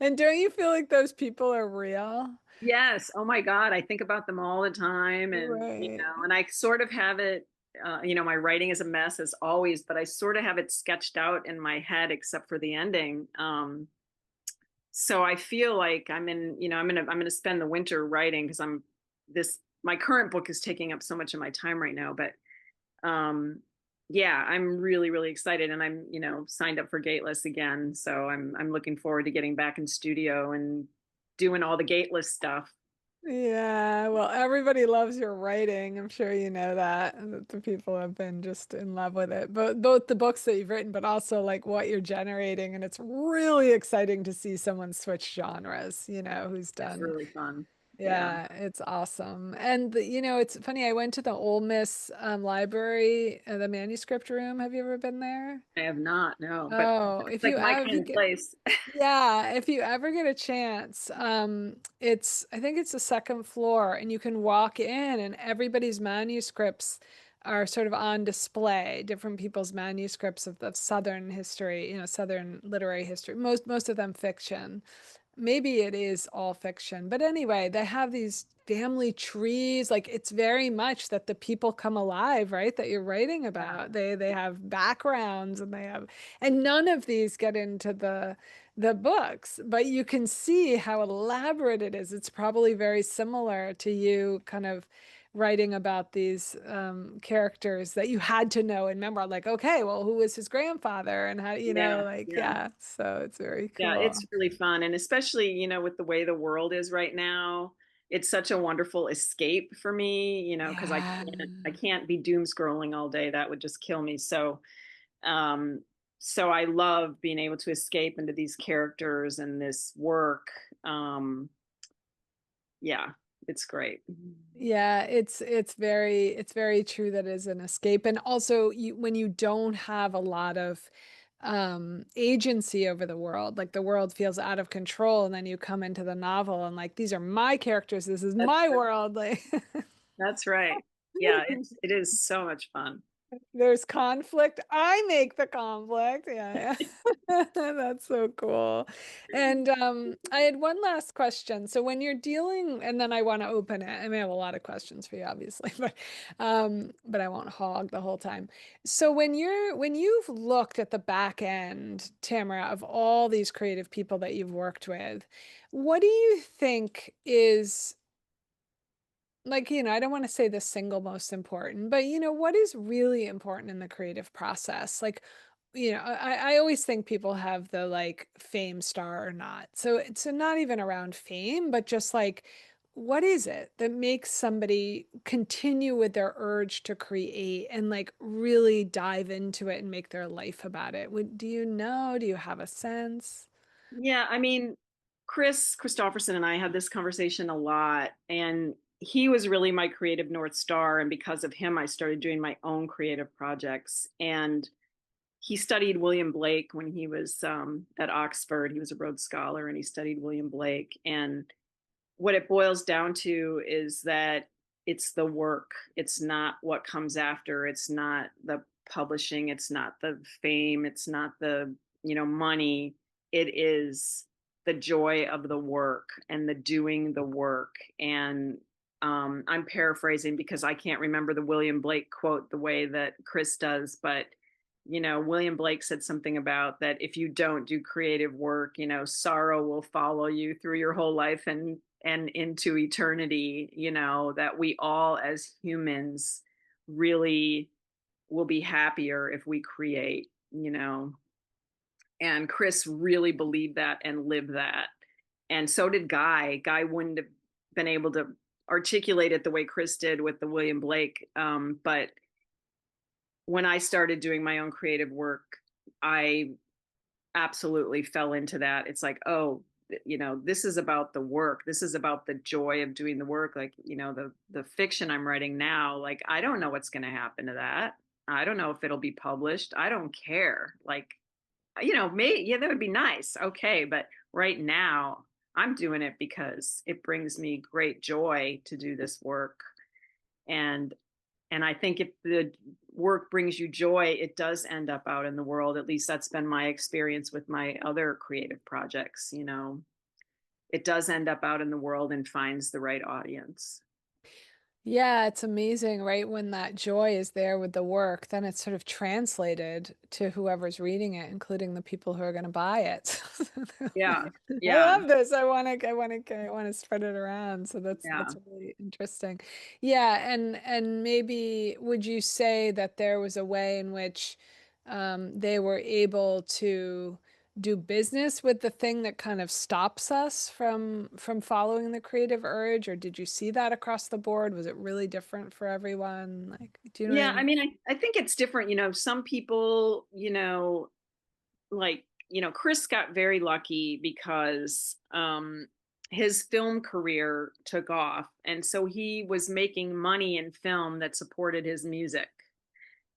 And don't you feel like those people are real? Yes. Oh my God. I think about them all the time. And, Right. and I sort of have it, my writing is a mess as always, but I sort of have it sketched out in my head, except for the ending. So I feel like I'm gonna spend the winter writing because my current book is taking up so much of my time right now. But um yeah, I'm really, really excited and I'm, signed up for Gateless again. So I'm looking forward to getting back in studio and doing all the Gateless stuff. Yeah, well, everybody loves your writing. I'm sure you know that the people have been just in love with it. But both the books that you've written, but also like what you're generating. And it's really exciting to see someone switch genres, who's It's done. really fun. Yeah. Yeah, it's awesome. And it's funny, I went to the Ole Miss Library, the manuscript room. Have you ever been there? I have not, no, but Oh, it's like my kind of place. yeah, if you ever get a chance, I think it's the second floor, and you can walk in, and everybody's manuscripts are sort of on display, different people's manuscripts of Southern history, Southern literary history, most of them fiction. Maybe it is all fiction, but anyway, they have these family trees. Like it's very much that the people come alive, right? That you're writing Yeah. about. They have backgrounds and none of these get into the books, but you can see how elaborate it is. It's probably very similar to you kind of writing about these characters that you had to know and remember. Like, okay, well, who was his grandfather, and how, Yeah. like, Yeah. yeah. So it's very Yeah, cool. it's really fun. And especially, with the way the world is right now, it's such a wonderful escape for me, because I Yeah. can't be doom scrolling all day. That would just kill me. Um, so I love being able to escape into these characters and this work. Um, yeah, it's great. Yeah, it's very true that is an escape. And also when you don't have a lot of agency over the world, like the world feels out of control, and then you come into the novel and like these are my characters, this is That's my world. Like that's right. Yeah, it is so much fun. there's conflict. I make the conflict. Yeah, yeah. That's so cool. And I had one last question. So when you're dealing, and then I want to open it. I may have a lot of questions for you, obviously, but I won't hog the whole time. So when you've looked at the back end, Tamara, of all these creative people that you've worked with, what do you think is like, I don't want to say the single most important, but what is really important in the creative process? Like, I always think people have the like fame star or not. So it's not even around fame, but just like, what is it that makes somebody continue with their urge to create and like really dive into it and make their life about it? Do you know? Do you have a sense? Yeah, I mean, Chris Christopherson and I had this conversation a lot, and he was really my creative North Star. And because of him, I started doing my own creative projects. And he studied William Blake when he was at Oxford. He was a Rhodes Scholar and he studied William Blake. And what it boils down to is that it's the work. It's not what comes after. It's not the publishing. It's not the fame. It's not the, money. It is the joy of the work and the doing the work. And I'm paraphrasing because I can't remember the William Blake quote the way that Chris does, but William Blake said something about that if you don't do creative work, sorrow will follow you through your whole life and into eternity, that we all as humans really will be happier if we create. And Chris really believed that and lived that. And so did Guy. Guy wouldn't have been able to articulate it the way Chris did with the William Blake. But when I started doing my own creative work, I absolutely fell into that. It's like, oh, this is about the work. This is about the joy of doing the work. Like, the fiction I'm writing now, like, I don't know what's going to happen to that. I don't know if it'll be published. I don't care. Like, maybe, yeah, that would be nice. Okay. But right now, I'm doing it because it brings me great joy to do this work. And I think if the work brings you joy, it does end up out in the world. At least that's been my experience with my other creative projects. It does end up out in the world and finds the right audience. Yeah, it's amazing, right? When that joy is there with the work, then it's sort of translated to whoever's reading it, including the people who are going to buy it. Yeah. Like, I Yeah. love this. I want to spread it around. So Yeah. that's really interesting. Yeah, and maybe would you say that there was a way in which they were able to do business with the thing that kind of stops us from following the creative urge, or did you see that across the board? Was it really different for everyone? Like, do you know what I Yeah. I mean? mean, I think it's different. Some people, like, Chris got very lucky because his film career took off. And so he was making money in film that supported his music.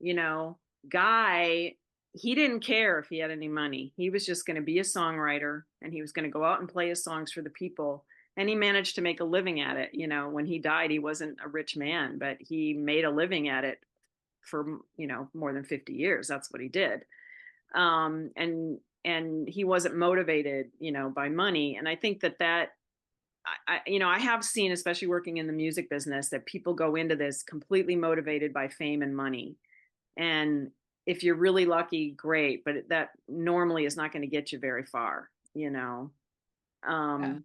you know Guy, he didn't care if he had any money. He was just going to be a songwriter and he was going to go out and play his songs for the people, and he managed to make a living at it. When he died, he wasn't a rich man, but he made a living at it for more than 50 years. That's what he did. And he wasn't motivated by money. And I think that I have seen, especially working in the music business, that people go into this completely motivated by fame and money. And if you're really lucky, great, but that normally is not going to get you very far. Yeah. Um,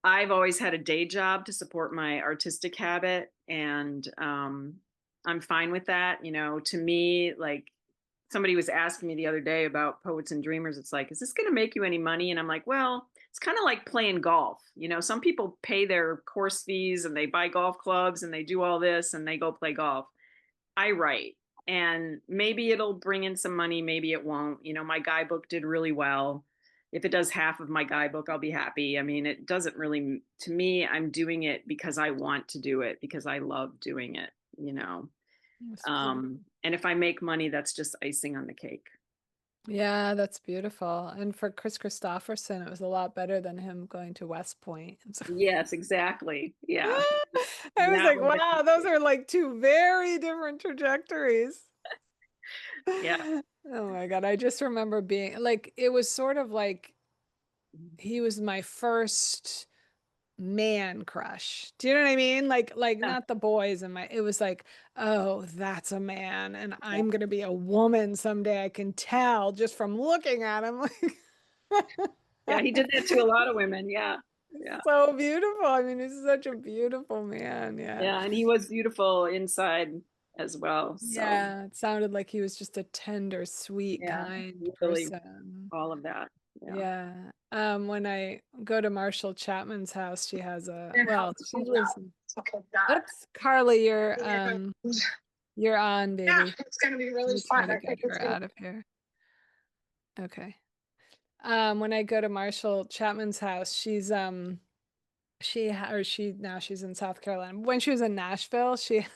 I've always had a day job to support my artistic habit, and I'm fine with that. To me, like, somebody was asking me the other day about poets and dreamers. It's like, is this going to make you any money? And I'm like, well, it's kind of like playing golf. Some people pay their course fees and they buy golf clubs and they do all this and they go play golf. I write, and maybe it'll bring in some money, maybe it won't. My guidebook did really well. If it does half of my guidebook, I'll be happy. I mean, it doesn't really, to me, I'm doing it because I want to do it, because I love doing it. That's beautiful. And if I make money, that's just icing on the cake. Yeah, that's beautiful. And for Chris Christopherson, it was a lot better than him going to West Point. And so Yes, exactly. Yeah. I was That like, was wow, those are like two very different trajectories. yeah. Oh my God. I just remember being like, it was sort of like he was my first man crush. Do you know what I mean? Like Yeah. not the boys in my, it was like, oh, that's a man and Yeah. I'm gonna be a woman someday. I can tell just from looking at him. Yeah, he did that to a lot of women. Yeah. Yeah. So beautiful. I mean, he's such a beautiful man. Yeah. Yeah, and he was beautiful inside as well. So, Yeah. It sounded like he was just a tender, sweet, yeah, kind really person. all of that. Yeah. Yeah. When I go to Marshall Chapman's house, she has Their well, house she is lives out. in, Okay, God. oops, Carly, Yeah, you're on, baby. it's gonna be Let really me try fun. to I get think it's her gonna. out of here. Okay. When I go to Marshall Chapman's house, she now she's in South Carolina. When she was in Nashville, she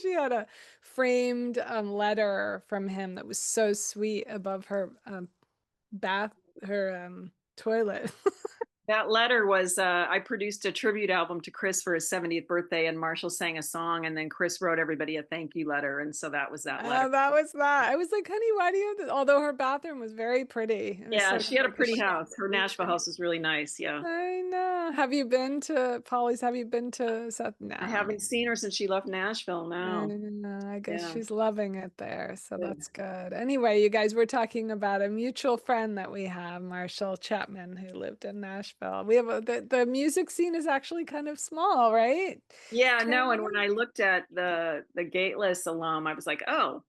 she had a framed letter from him that was so sweet above her bath her toilet. That letter was I produced a tribute album to Chris for his 70th birthday, and Marshall sang a song, and then Chris wrote everybody a thank you letter, and so that was that letter. That was that. I was like, honey, why do you have this? Although her bathroom was very pretty. It was Yeah, sort of she had a like a pretty house. Her Nashville chandelier. house was really nice. Yeah. I know. Have you been to Polly's? Have you been to South? I No. haven't seen her since she left Nashville. I No. know. I guess Yeah. she's loving it there, so Good. that's good. Anyway, you guys were talking about a mutual friend that we have, Marshall Chapman, who lived in Nashville. We have the music scene is actually kind of small, right? Yeah, no, and Tamara? when I looked at the Gateless alum, I was like, oh,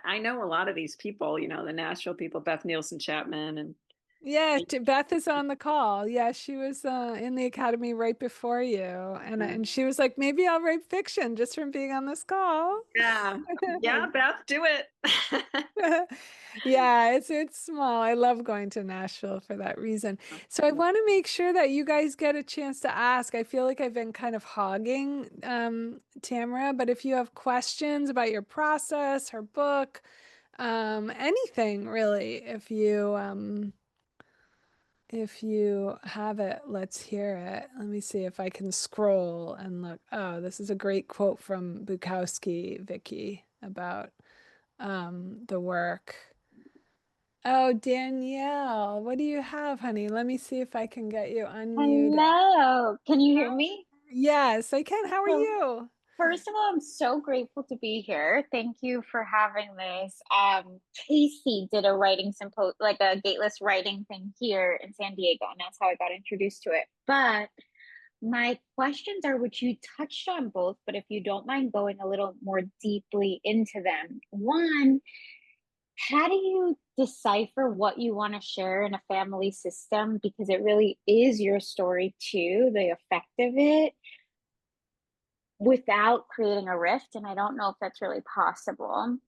I know a lot of these people, the Nashville people, Beth Nielsen Chapman and Yeah, Beth is on the call. Yeah, she was in the academy right before you, and she was like, maybe I'll write fiction just from being on this call. yeah. Yeah, Beth, do it. Yeah, it's small. I love going to Nashville for that reason. So I want to make sure that you guys get a chance to ask. I feel like I've been kind of hogging Tamara, but if you have questions about your process, her book, anything really, if you have it, let's hear it. Let me see if I can scroll and look. Oh, this is a great quote from Bukowski, Vicky, about the work. Oh, Danielle, what do you have, honey? Let me see if I can get you unmuted. Hello, can you hear me? Yes, I can. How are So, you? first of all, I'm so grateful to be here. Thank you for having this. Casey did a writing like a gateless writing thing here in San Diego, and that's how I got introduced to it. But my questions are, which you touched on both, but if you don't mind going a little more deeply into them. One, how do you decipher what you want to share in a family system? Because it really is your story too, the effect of it without creating a rift. And I don't know if that's really possible.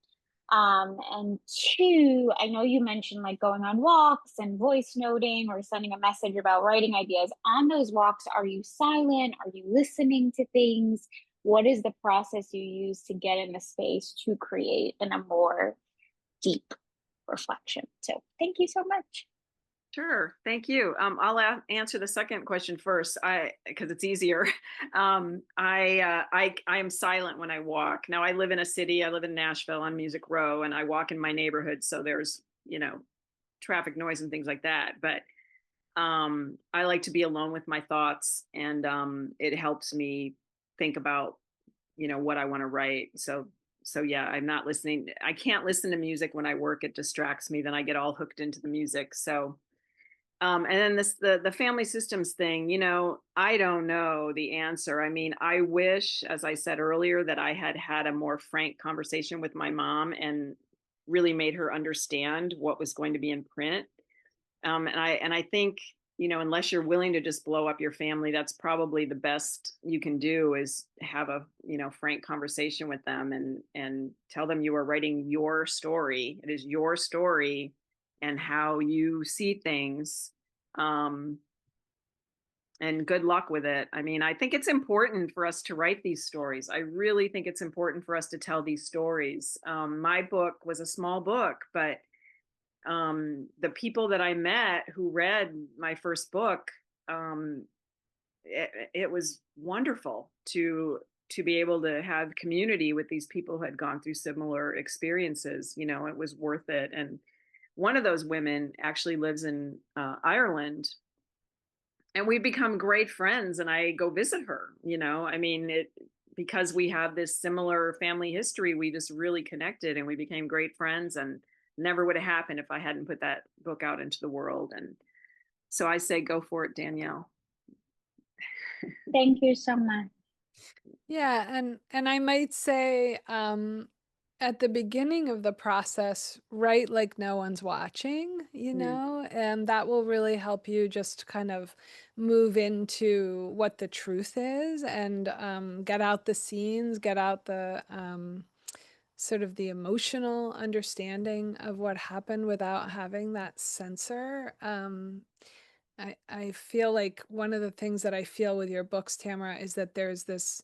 And two, I know you mentioned like going on walks and voice noting or sending a message about writing ideas. On those walks, are you silent? Are you listening to things? What is the process you use to get in the space to create in a more deep reflection? So thank you so much. Sure. Thank you. I'll answer the second question first. Because it's easier. I am silent when I walk. Now I live in a city. I live in Nashville on Music Row, and I walk in my neighborhood, so there's traffic noise and things like that. But I like to be alone with my thoughts, and it helps me think about what I want to write. So yeah, I'm not listening. I can't listen to music when I work. It distracts me. Then I get all hooked into the music. So and then the family systems thing, I don't know the answer. I mean, I wish, as I said earlier, that I had had a more frank conversation with my mom and really made her understand what was going to be in print. And I think, unless you're willing to just blow up your family, that's probably the best you can do is have a, frank conversation with them and tell them you are writing your story. It is your story and how you see things. Um, and good luck with it. I mean, I think it's important for us to write these stories. I really think it's important for us to tell these stories. My book was a small book, but the people that I met who read my first book, it was wonderful to be able to have community with these people who had gone through similar experiences. It was worth it. And one of those women actually lives in Ireland, and we've become great friends. And I go visit her. I mean, it because we have this similar family history. We just really connected, and we became great friends. And never would have happened if I hadn't put that book out into the world. And so I say, go for it, Danielle. Thank you so much. Yeah, and I might say at the beginning of the process, write like no one's watching, Mm. and that will really help you just kind of move into what the truth is and get out the scenes, get out the sort of the emotional understanding of what happened without having that censor. I feel like one of the things that I feel with your books, Tamara, is that there's this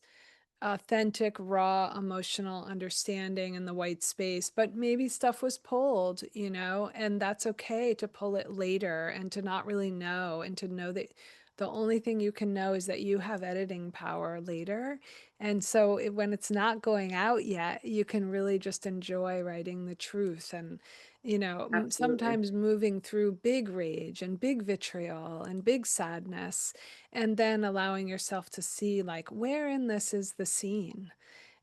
authentic, raw, emotional understanding in the white space, but maybe stuff was pulled, and that's okay to pull it later and to not really know and to know that the only thing you can know is that you have editing power later. And so when it's not going out yet, you can really just enjoy writing the truth and Absolutely. sometimes moving through big rage and big vitriol and big sadness, and then allowing yourself to see like where in this is the scene,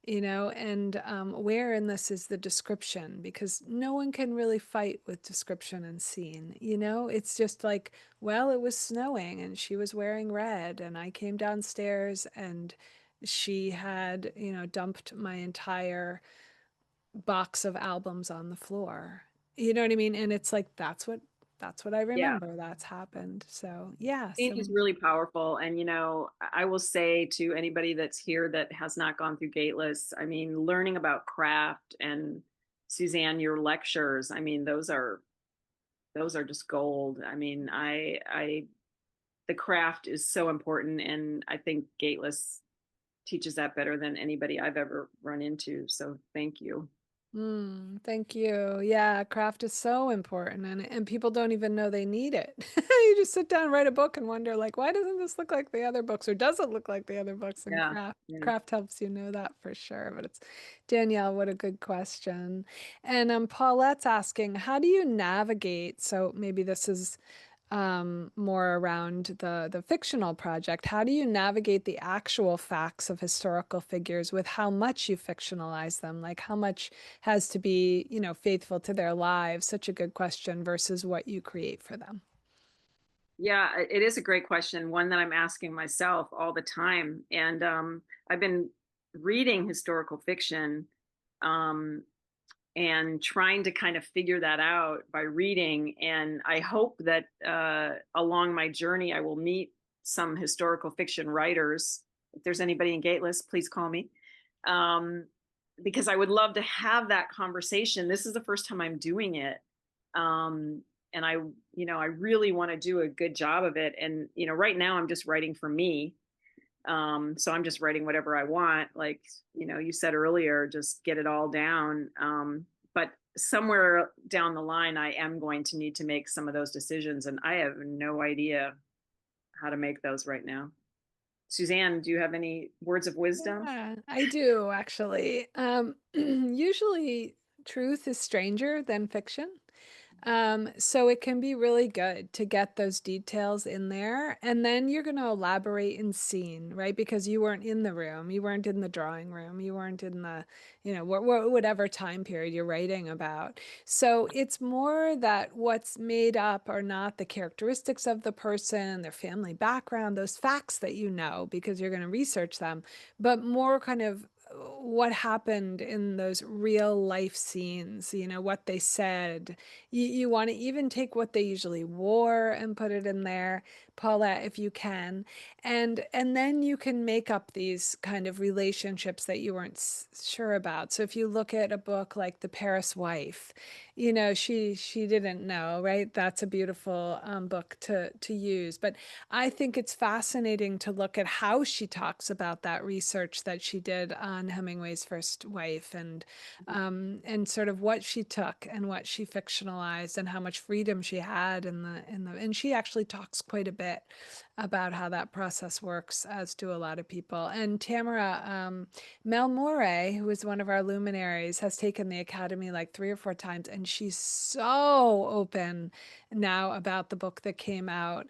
and where in this is the description, because no one can really fight with description and scene. It's just like, well, it was snowing and she was wearing red and I came downstairs and she had dumped my entire box of albums on the floor. You know what I mean? And it's like that's what I Yeah. remember that's happened. So yeah, Change is some really powerful. And, I will say to anybody that's here that has not gone through Gateless, I mean, learning about craft and Suzanne, your lectures, I mean, those are just gold. I mean, the craft is so important. And I think Gateless teaches that better than anybody I've ever run into. So thank you. Thank you. Yeah, craft is so important and people don't even know they need it. You just sit down and write a book and wonder like, why doesn't this look like the other books or does it look like the other books? And Yeah. craft Yeah. craft helps you know that for sure. But it's Danielle, what a good question. And Paulette's asking, how do you navigate? So maybe this is more around the fictional project. How do you navigate the actual facts of historical figures with how much you fictionalize them? Like how much has to be, faithful to their lives? Such a good question versus what you create for them. Yeah, it is a great question, one that I'm asking myself all the time. And I've been reading historical fiction, um, and trying to kind of figure that out by reading. And I hope that along my journey, I will meet some historical fiction writers. If there's anybody in Gateless, please call me. Um, because I would love to have that conversation. This is the first time I'm doing it. Um, and I really want to do a good job of it. And, right now I'm just writing for me. So I'm just writing whatever I want. Like, you said earlier, just get it all down. But somewhere down the line, I am going to need to make some of those decisions. And I have no idea how to make those right now. Suzanne, do you have any words of wisdom? Yeah, I do actually. Usually truth is stranger than fiction. So it can be really good to get those details in there. And then you're going to elaborate in scene, right? Because you weren't in the room, you weren't in the drawing room, you weren't in the, whatever time period you're writing about. So it's more that what's made up are not the characteristics of the person, their family background, those facts that you know, because you're going to research them, but more kind of what happened in those real life scenes, what they said. You want to even take what they usually wore and put it in there, Paulette, if you can. And then you can make up these kind of relationships that you weren't sure about. So if you look at a book like The Paris Wife, she didn't know, right? That's a beautiful book to use. But I think it's fascinating to look at how she talks about that research that she did on Hemingway's first wife, and sort of what she took and what she fictionalized and how much freedom she had and she actually talks quite a bit about how that process works, as do a lot of people. And Tamara, Mel Morey, who is one of our luminaries, has taken the Academy like 3 or 4 times, and she's so open now about the book that came out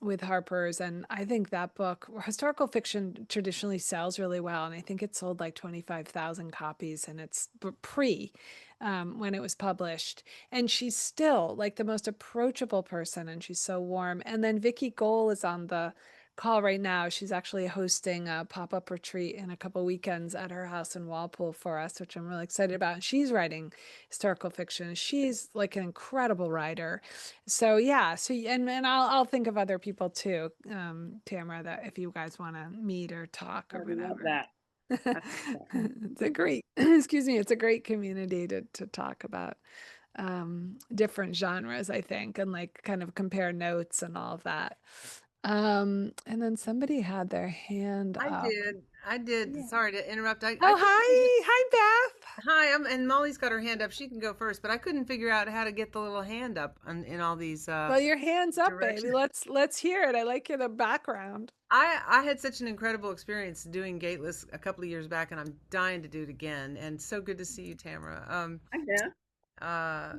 with Harper's. And I think that book, historical fiction traditionally sells really well. And I think it sold like 25,000 copies and it's pre when it was published. And she's still like the most approachable person and she's so warm. And then Vicky Goal is on the call right now. She's actually hosting a pop-up retreat in a couple weekends at her house in Walpole for us, which I'm really excited about. And she's writing historical fiction. She's like an incredible writer. So yeah, and I'll think of other people too, Tamara, that if you guys want to meet or talk I or would love whatever. that. I love that. It's a great, excuse me, it's a great community to talk about different genres, I think, and like kind of compare notes and all of that. And then somebody had their hand I up. did. I did. Yeah. Sorry to interrupt. I Oh, couldn't figure. hi. Hi, Beth. Hi, and Molly's got her hand up. She can go first, but I couldn't figure out how to get the little hand up in all these Well, your hand's up, baby. directions. Let's hear it. I like your the background. I had such an incredible experience doing Gateless a couple of years back, and I'm dying to do it again. And so good to see you, Tamara. I guess. Uh,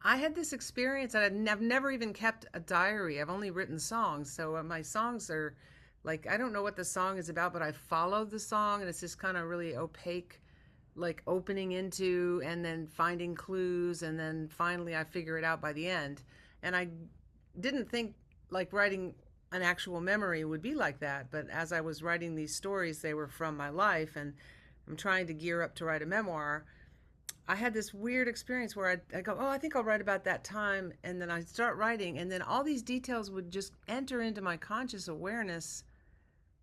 I had this experience, and I've never even kept a diary. I've only written songs, so my songs are like I don't know what the song is about, but I follow the song, and it's just kind of really opaque, like opening into and then finding clues, and then finally I figure it out by the end. And I didn't think like writing an actual memory would be like that, but as I was writing these stories, they were from my life, and I'm trying to gear up to write a memoir. I had this weird experience where I go, oh, I think I'll write about that time. And then I start writing, and then all these details would just enter into my conscious awareness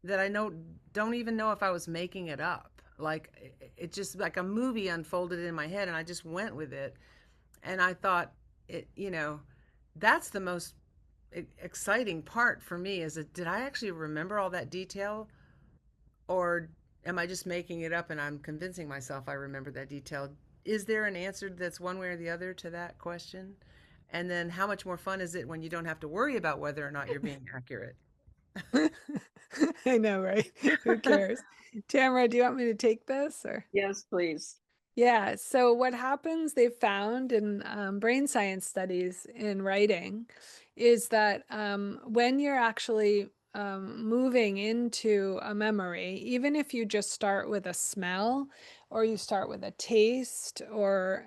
that I know don't even know if I was making it up. Like it just like a movie unfolded in my head, and I just went with it. And I thought, that's the most exciting part for me is that did I actually remember all that detail, or am I just making it up and I'm convincing myself I remember that detail? Is there an answer that's one way or the other to that question? And then how much more fun is it when you don't have to worry about whether or not you're being accurate? I know, right? Who cares? Tamara, do you want me to take this or? Yes, please. Yeah, so what happens, they've found in brain science studies in writing, is that when you're actually moving into a memory, even if you just start with a smell or you start with a taste or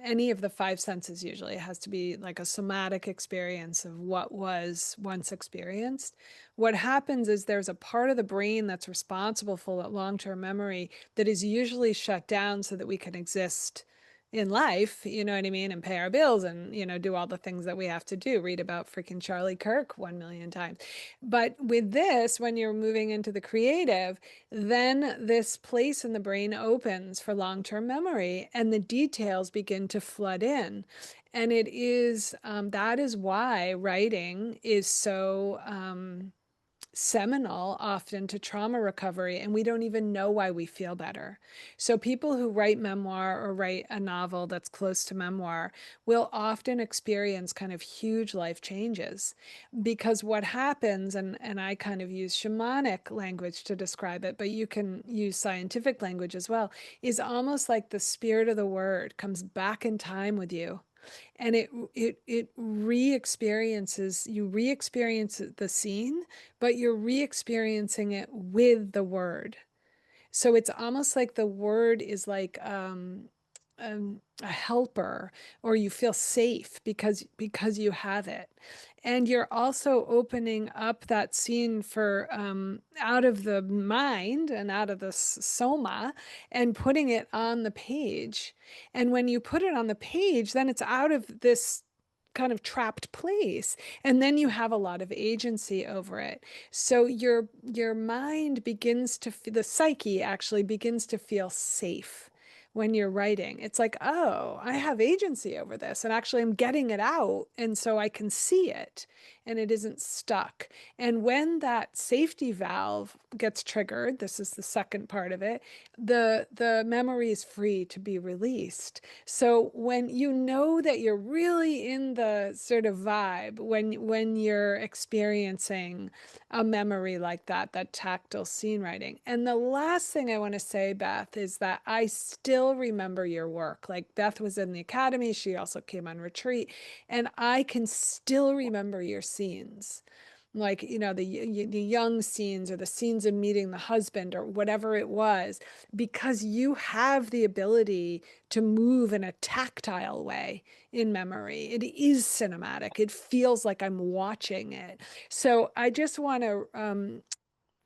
any of the five senses, usually it has to be like a somatic experience of what was once experienced. What happens is there's a part of the brain that's responsible for long-term memory that is usually shut down so that we can exist in life, you know what I mean, and pay our bills and, do all the things that we have to do, read about freaking Charlie Kirk 1 million times. But with this, when you're moving into the creative, then this place in the brain opens for long-term memory and the details begin to flood in. And it is, that is why writing is so, seminal often to trauma recovery, and we don't even know why we feel better. So people who write memoir or write a novel that's close to memoir will often experience kind of huge life changes because what happens, and I kind of use shamanic language to describe it, but you can use scientific language as well, is almost like the spirit of the word comes back in time with you and it re-experiences, you re-experience the scene, but you're re-experiencing it with the word. So it's almost like the word is like a helper, or you feel safe because you have it. And you're also opening up that scene for out of the mind and out of the soma and putting it on the page. And when you put it on the page, then it's out of this kind of trapped place, and then you have a lot of agency over it. So your mind begins to the psyche actually begins to feel safe when you're writing. It's like, oh, I have agency over this, and actually I'm getting it out, and so I can see it, and it isn't stuck. And when that safety valve gets triggered, this is the second part of it, the memory is free to be released. So when you know that you're really in the sort of vibe, when you're experiencing a memory like that, that tactile scene writing. And the last thing I want to say, Beth, is that I still remember your work. Like Beth was in the academy, she also came on retreat, and I can still remember your scenes. Like, the young scenes or the scenes of meeting the husband or whatever it was, because you have the ability to move in a tactile way in memory. It is cinematic. It feels like I'm watching it. So I just want to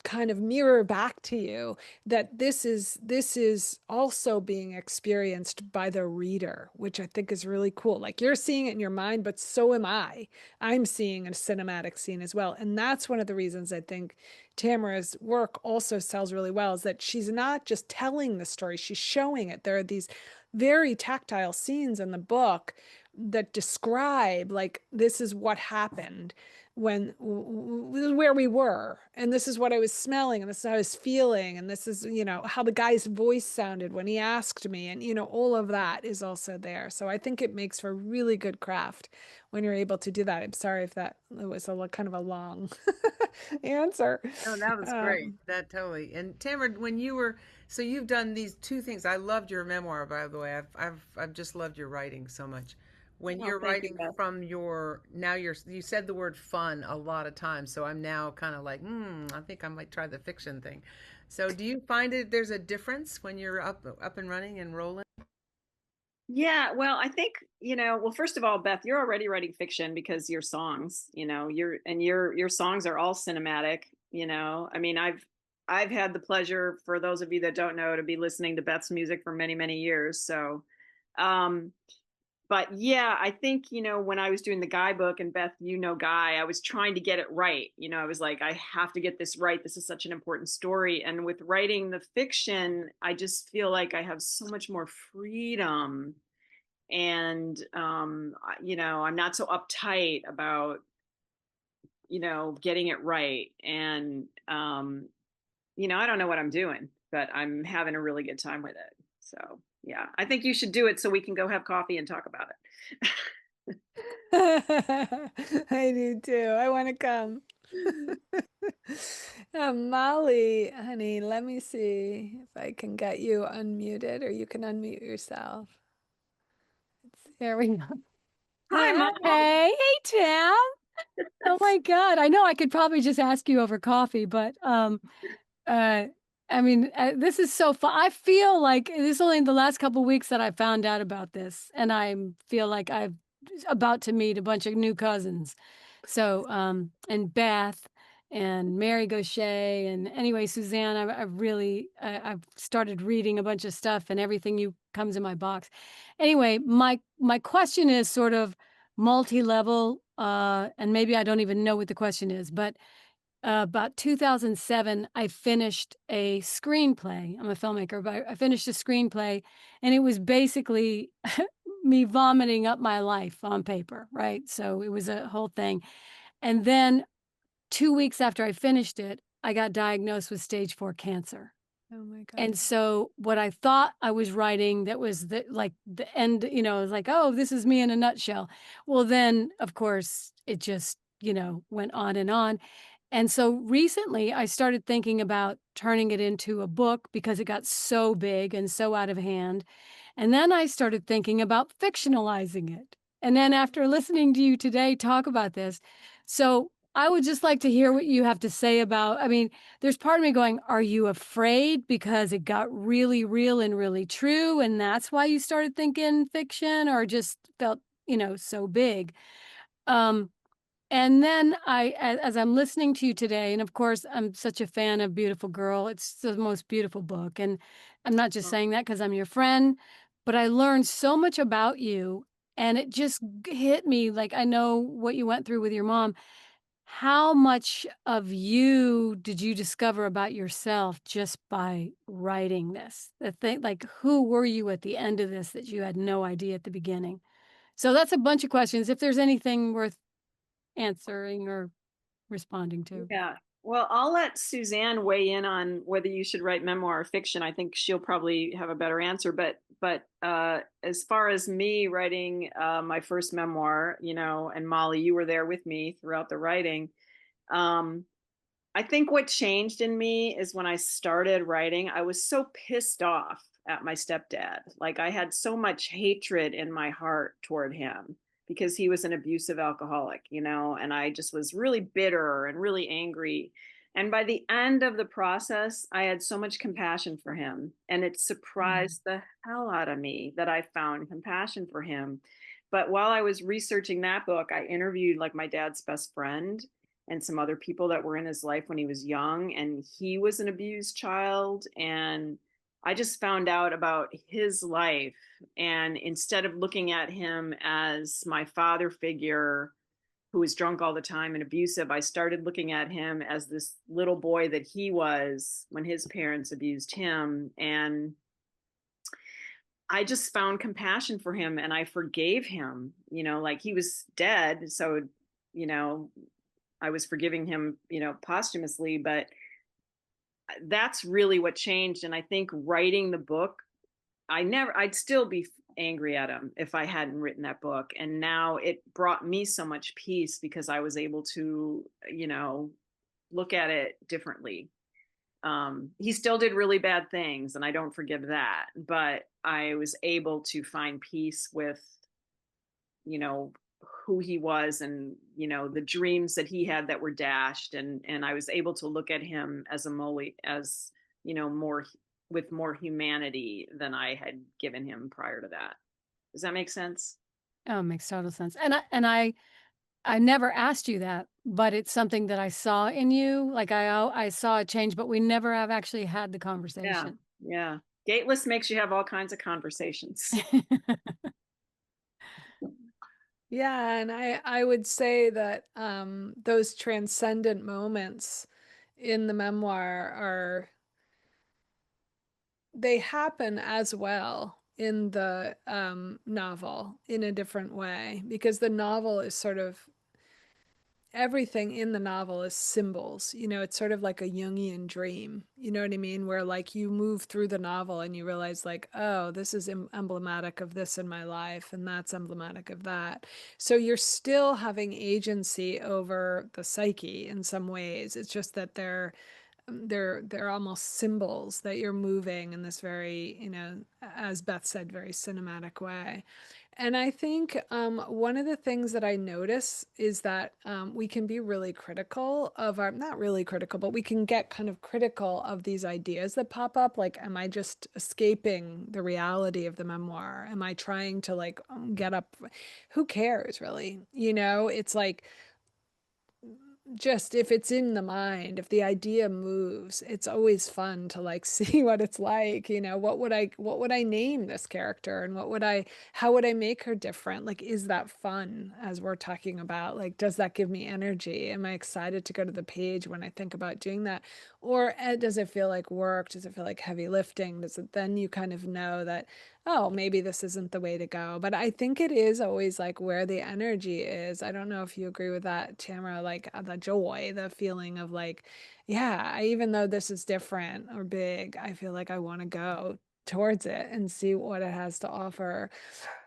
kind of mirror back to you that this is also being experienced by the reader, which I think is really cool. Like you're seeing it in your mind, but so am I. I'm seeing a cinematic scene as well. And that's one of the reasons I think Tamara's work also sells really well, is that she's not just telling the story, she's showing it. There are these very tactile scenes in the book that describe like this is what happened when this is where we were, and this is what I was smelling, and this is how I was feeling, and this is, you know, how the guy's voice sounded when he asked me, and you know, all of that is also there. So I think it makes for really good craft when you're able to do that. I'm sorry if that was kind of a long answer. No, that was great. Um, That totally. And Tamara, when you were, so you've done these two things. I loved your memoir, by the way. I've just loved your writing so much. When Oh, you're thank you, writing Beth. from your, now you said the word fun a lot of times. So I'm now kind of like, I think I might try the fiction thing. So do you find it there's a difference when you're up and running and rolling? Yeah, well, I think, well, first of all, Beth, you're already writing fiction because your songs, your songs are all cinematic, I mean, I've had the pleasure, for those of you that don't know, to be listening to Beth's music for many, many years. So, um, but yeah, I think, when I was doing the Guy book, and Beth, Guy, I was trying to get it right. I was like, I have to get this right. This is such an important story. And with writing the fiction, I just feel like I have so much more freedom, and I'm not so uptight about getting it right. And I don't know what I'm doing, but I'm having a really good time with it. So yeah, I think you should do it so we can go have coffee and talk about it. I do too. I want to come. Molly, honey, let me see if I can get you unmuted, or you can unmute yourself. There we go. Hi, Mom. Hey, Tam. Oh my God. I know I could probably just ask you over coffee, but uh I mean, this is so fun. I feel like this is only in the last couple weeks that I found out about this, and I feel like I'm about to meet a bunch of new cousins. So, and Beth and Mary Gaucher, and anyway, Suzanne, I've really, I've started reading a bunch of stuff, and everything you comes in my box. Anyway, my question is sort of multi-level, and maybe I don't even know what the question is, but about 2007, I finished a screenplay. I'm a filmmaker, but I finished a screenplay, and it was basically me vomiting up my life on paper, right? So it was a whole thing. And then 2 weeks after I finished it, I got diagnosed with stage 4 cancer. Oh my God. And so what I thought I was writing, that was the end, it was like, oh, this is me in a nutshell. Well, then of course it just, went on and on. And so recently I started thinking about turning it into a book because it got so big and so out of hand. And then I started thinking about fictionalizing it. And then after listening to you today talk about this, so I would just like to hear what you have to say about, I mean, there's part of me going, are you afraid because it got really real and really true, and that's why you started thinking fiction, or just felt, so big? Um, and then as I'm listening to you today, and of course, I'm such a fan of Beautiful Girl. It's the most beautiful book. And I'm not just saying that because I'm your friend, but I learned so much about you. And it just hit me, like, I know what you went through with your mom. How much of you did you discover about yourself just by writing this? The thing, like, who were you at the end of this that you had no idea at the beginning? So that's a bunch of questions. If there's anything worth answering or responding to. Yeah. Well, I'll let Suzanne weigh in on whether you should write memoir or fiction. I think she'll probably have a better answer. But as far as me writing my first memoir, and Molly, you were there with me throughout the writing. Um, I think what changed in me is when I started writing, I was so pissed off at my stepdad. Like, I had so much hatred in my heart toward him because he was an abusive alcoholic, and I just was really bitter and really angry. And by the end of the process, I had so much compassion for him. And it surprised the hell out of me that I found compassion for him. But while I was researching that book, I interviewed like my dad's best friend and some other people that were in his life when he was young, and he was an abused child. And I just found out about his life, and instead of looking at him as my father figure who was drunk all the time and abusive, I started looking at him as this little boy that he was when his parents abused him. And I just found compassion for him and I forgave him, like he was dead. So, you know, I was forgiving him, posthumously, but that's really what changed. And I think writing the book, I'd still be angry at him if I hadn't written that book. And now it brought me so much peace because I was able to, look at it differently. He still did really bad things, and I don't forgive that, but I was able to find peace with, you know, who he was and, the dreams that he had that were dashed. And I was able to look at him as as, more with more humanity than I had given him prior to that. Does that make sense? Oh, it makes total sense. And I never asked you that, but it's something that I saw in you. Like I saw a change, but we never have actually had the Yeah. conversation. Yeah. Gateless makes you have all kinds of conversations. Yeah, and I would say that those transcendent moments in the memoir are they happen as well in the novel in a different way because the novel is sort of everything in the novel is symbols. It's sort of like a Jungian dream. You know what I mean? Where like you move through the novel and you realize like, oh, this is emblematic of this in my life and that's emblematic of that. So you're still having agency over the psyche in some ways. It's just that they're almost symbols that you're moving in this very, as Beth said, very cinematic way. And I think one of the things that I notice is that we can be really critical of our, not really critical, but we can get kind of critical of these ideas that pop up. Like, am I just escaping the reality of the memoir? Am I trying to like get up? Who cares, really? It's like, just if it's in the mind, if the idea moves, it's always fun to like see what it's like, what would I name this character and how would I make her different? Like, is that fun as we're talking about? Like, does that give me energy? Am I excited to go to the page when I think about doing that? Or does it feel like work? Does it feel like heavy lifting? Does it then you kind of know that, oh, maybe this isn't the way to go. But I think it is always like where the energy is. I don't know if you agree with that, Tamara, like the joy, the feeling of like, yeah, even though this is different or big, I feel like I want to go towards it and see what it has to offer.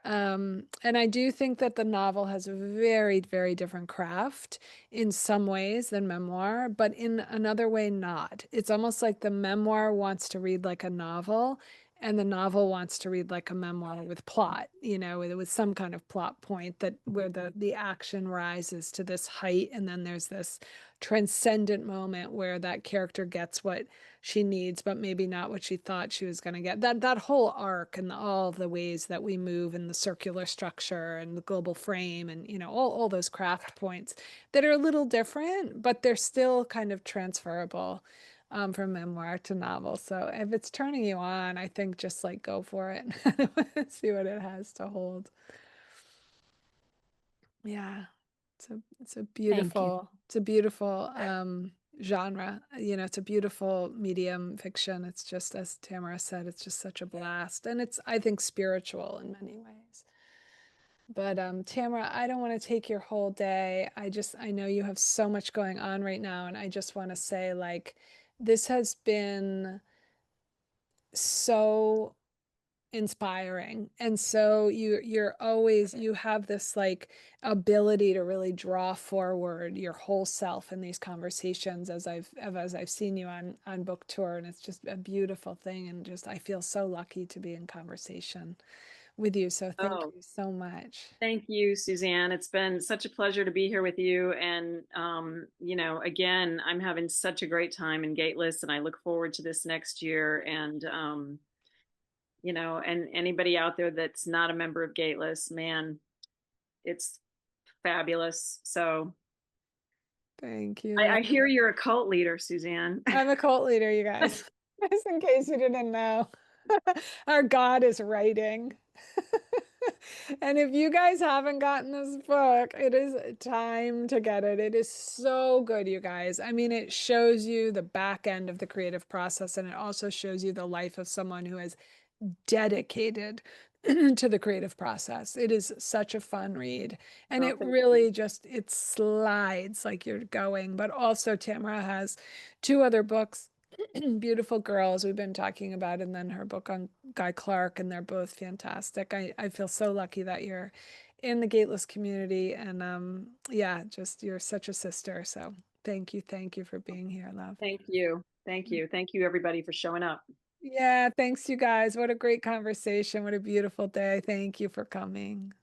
And I do think that the novel has a very, very different craft in some ways than memoir, but in another way, not. It's almost like the memoir wants to read like a novel, and the novel wants to read like a memoir with plot, with some kind of plot point that where the action rises to this height, and then there's this transcendent moment where that character gets what she needs, but maybe not what she thought she was going to get. That whole arc and all the ways that we move in the circular structure and the global frame and all those craft points that are a little different, but they're still kind of transferable from memoir to novel. So if it's turning you on, I think just like go for it and see what it has to hold. Yeah. It's a Thank you. beautiful genre. It's a beautiful medium fiction. It's just as Tamara said, it's just such a blast. And it's I think spiritual in many ways. But Tamara, I don't want to take your whole day. I know you have so much going on right now, and I just want to say like this has been so inspiring. And so you have this like ability to really draw forward your whole self in these conversations as I've seen you on book tour, and it's just a beautiful thing, and just I feel so lucky to be in conversation with you. So thank Oh, you so much. thank you, Suzanne. It's been such a pleasure to be here with you. And, again, I'm having such a great time in Gateless, and I look forward to this next year. And, and anybody out there that's not a member of Gateless, man, it's fabulous. So Thank you. I Yeah. hear you're a cult leader, Suzanne. I'm a cult leader, you guys. Just in case you didn't know. Our God is writing. And if you guys haven't gotten this book, it is time to get it. It is so good, you guys. I mean, it shows you the back end of the creative process, and it also shows you the life of someone who has dedicated to the creative process. It is such a fun read. And Oh, it thank you. really just, it slides like you're going. But also Tamara has two other books, Beautiful Girls we've been talking about, and then her book on Guy Clark, and they're both fantastic. I feel so lucky that you're in the Gateless community, and yeah, just you're such a sister. So thank you for being here, love. Thank you. Thank you. Thank you, everybody, for showing up. Yeah, thanks you guys. What a great conversation. What a beautiful day. Thank you for coming.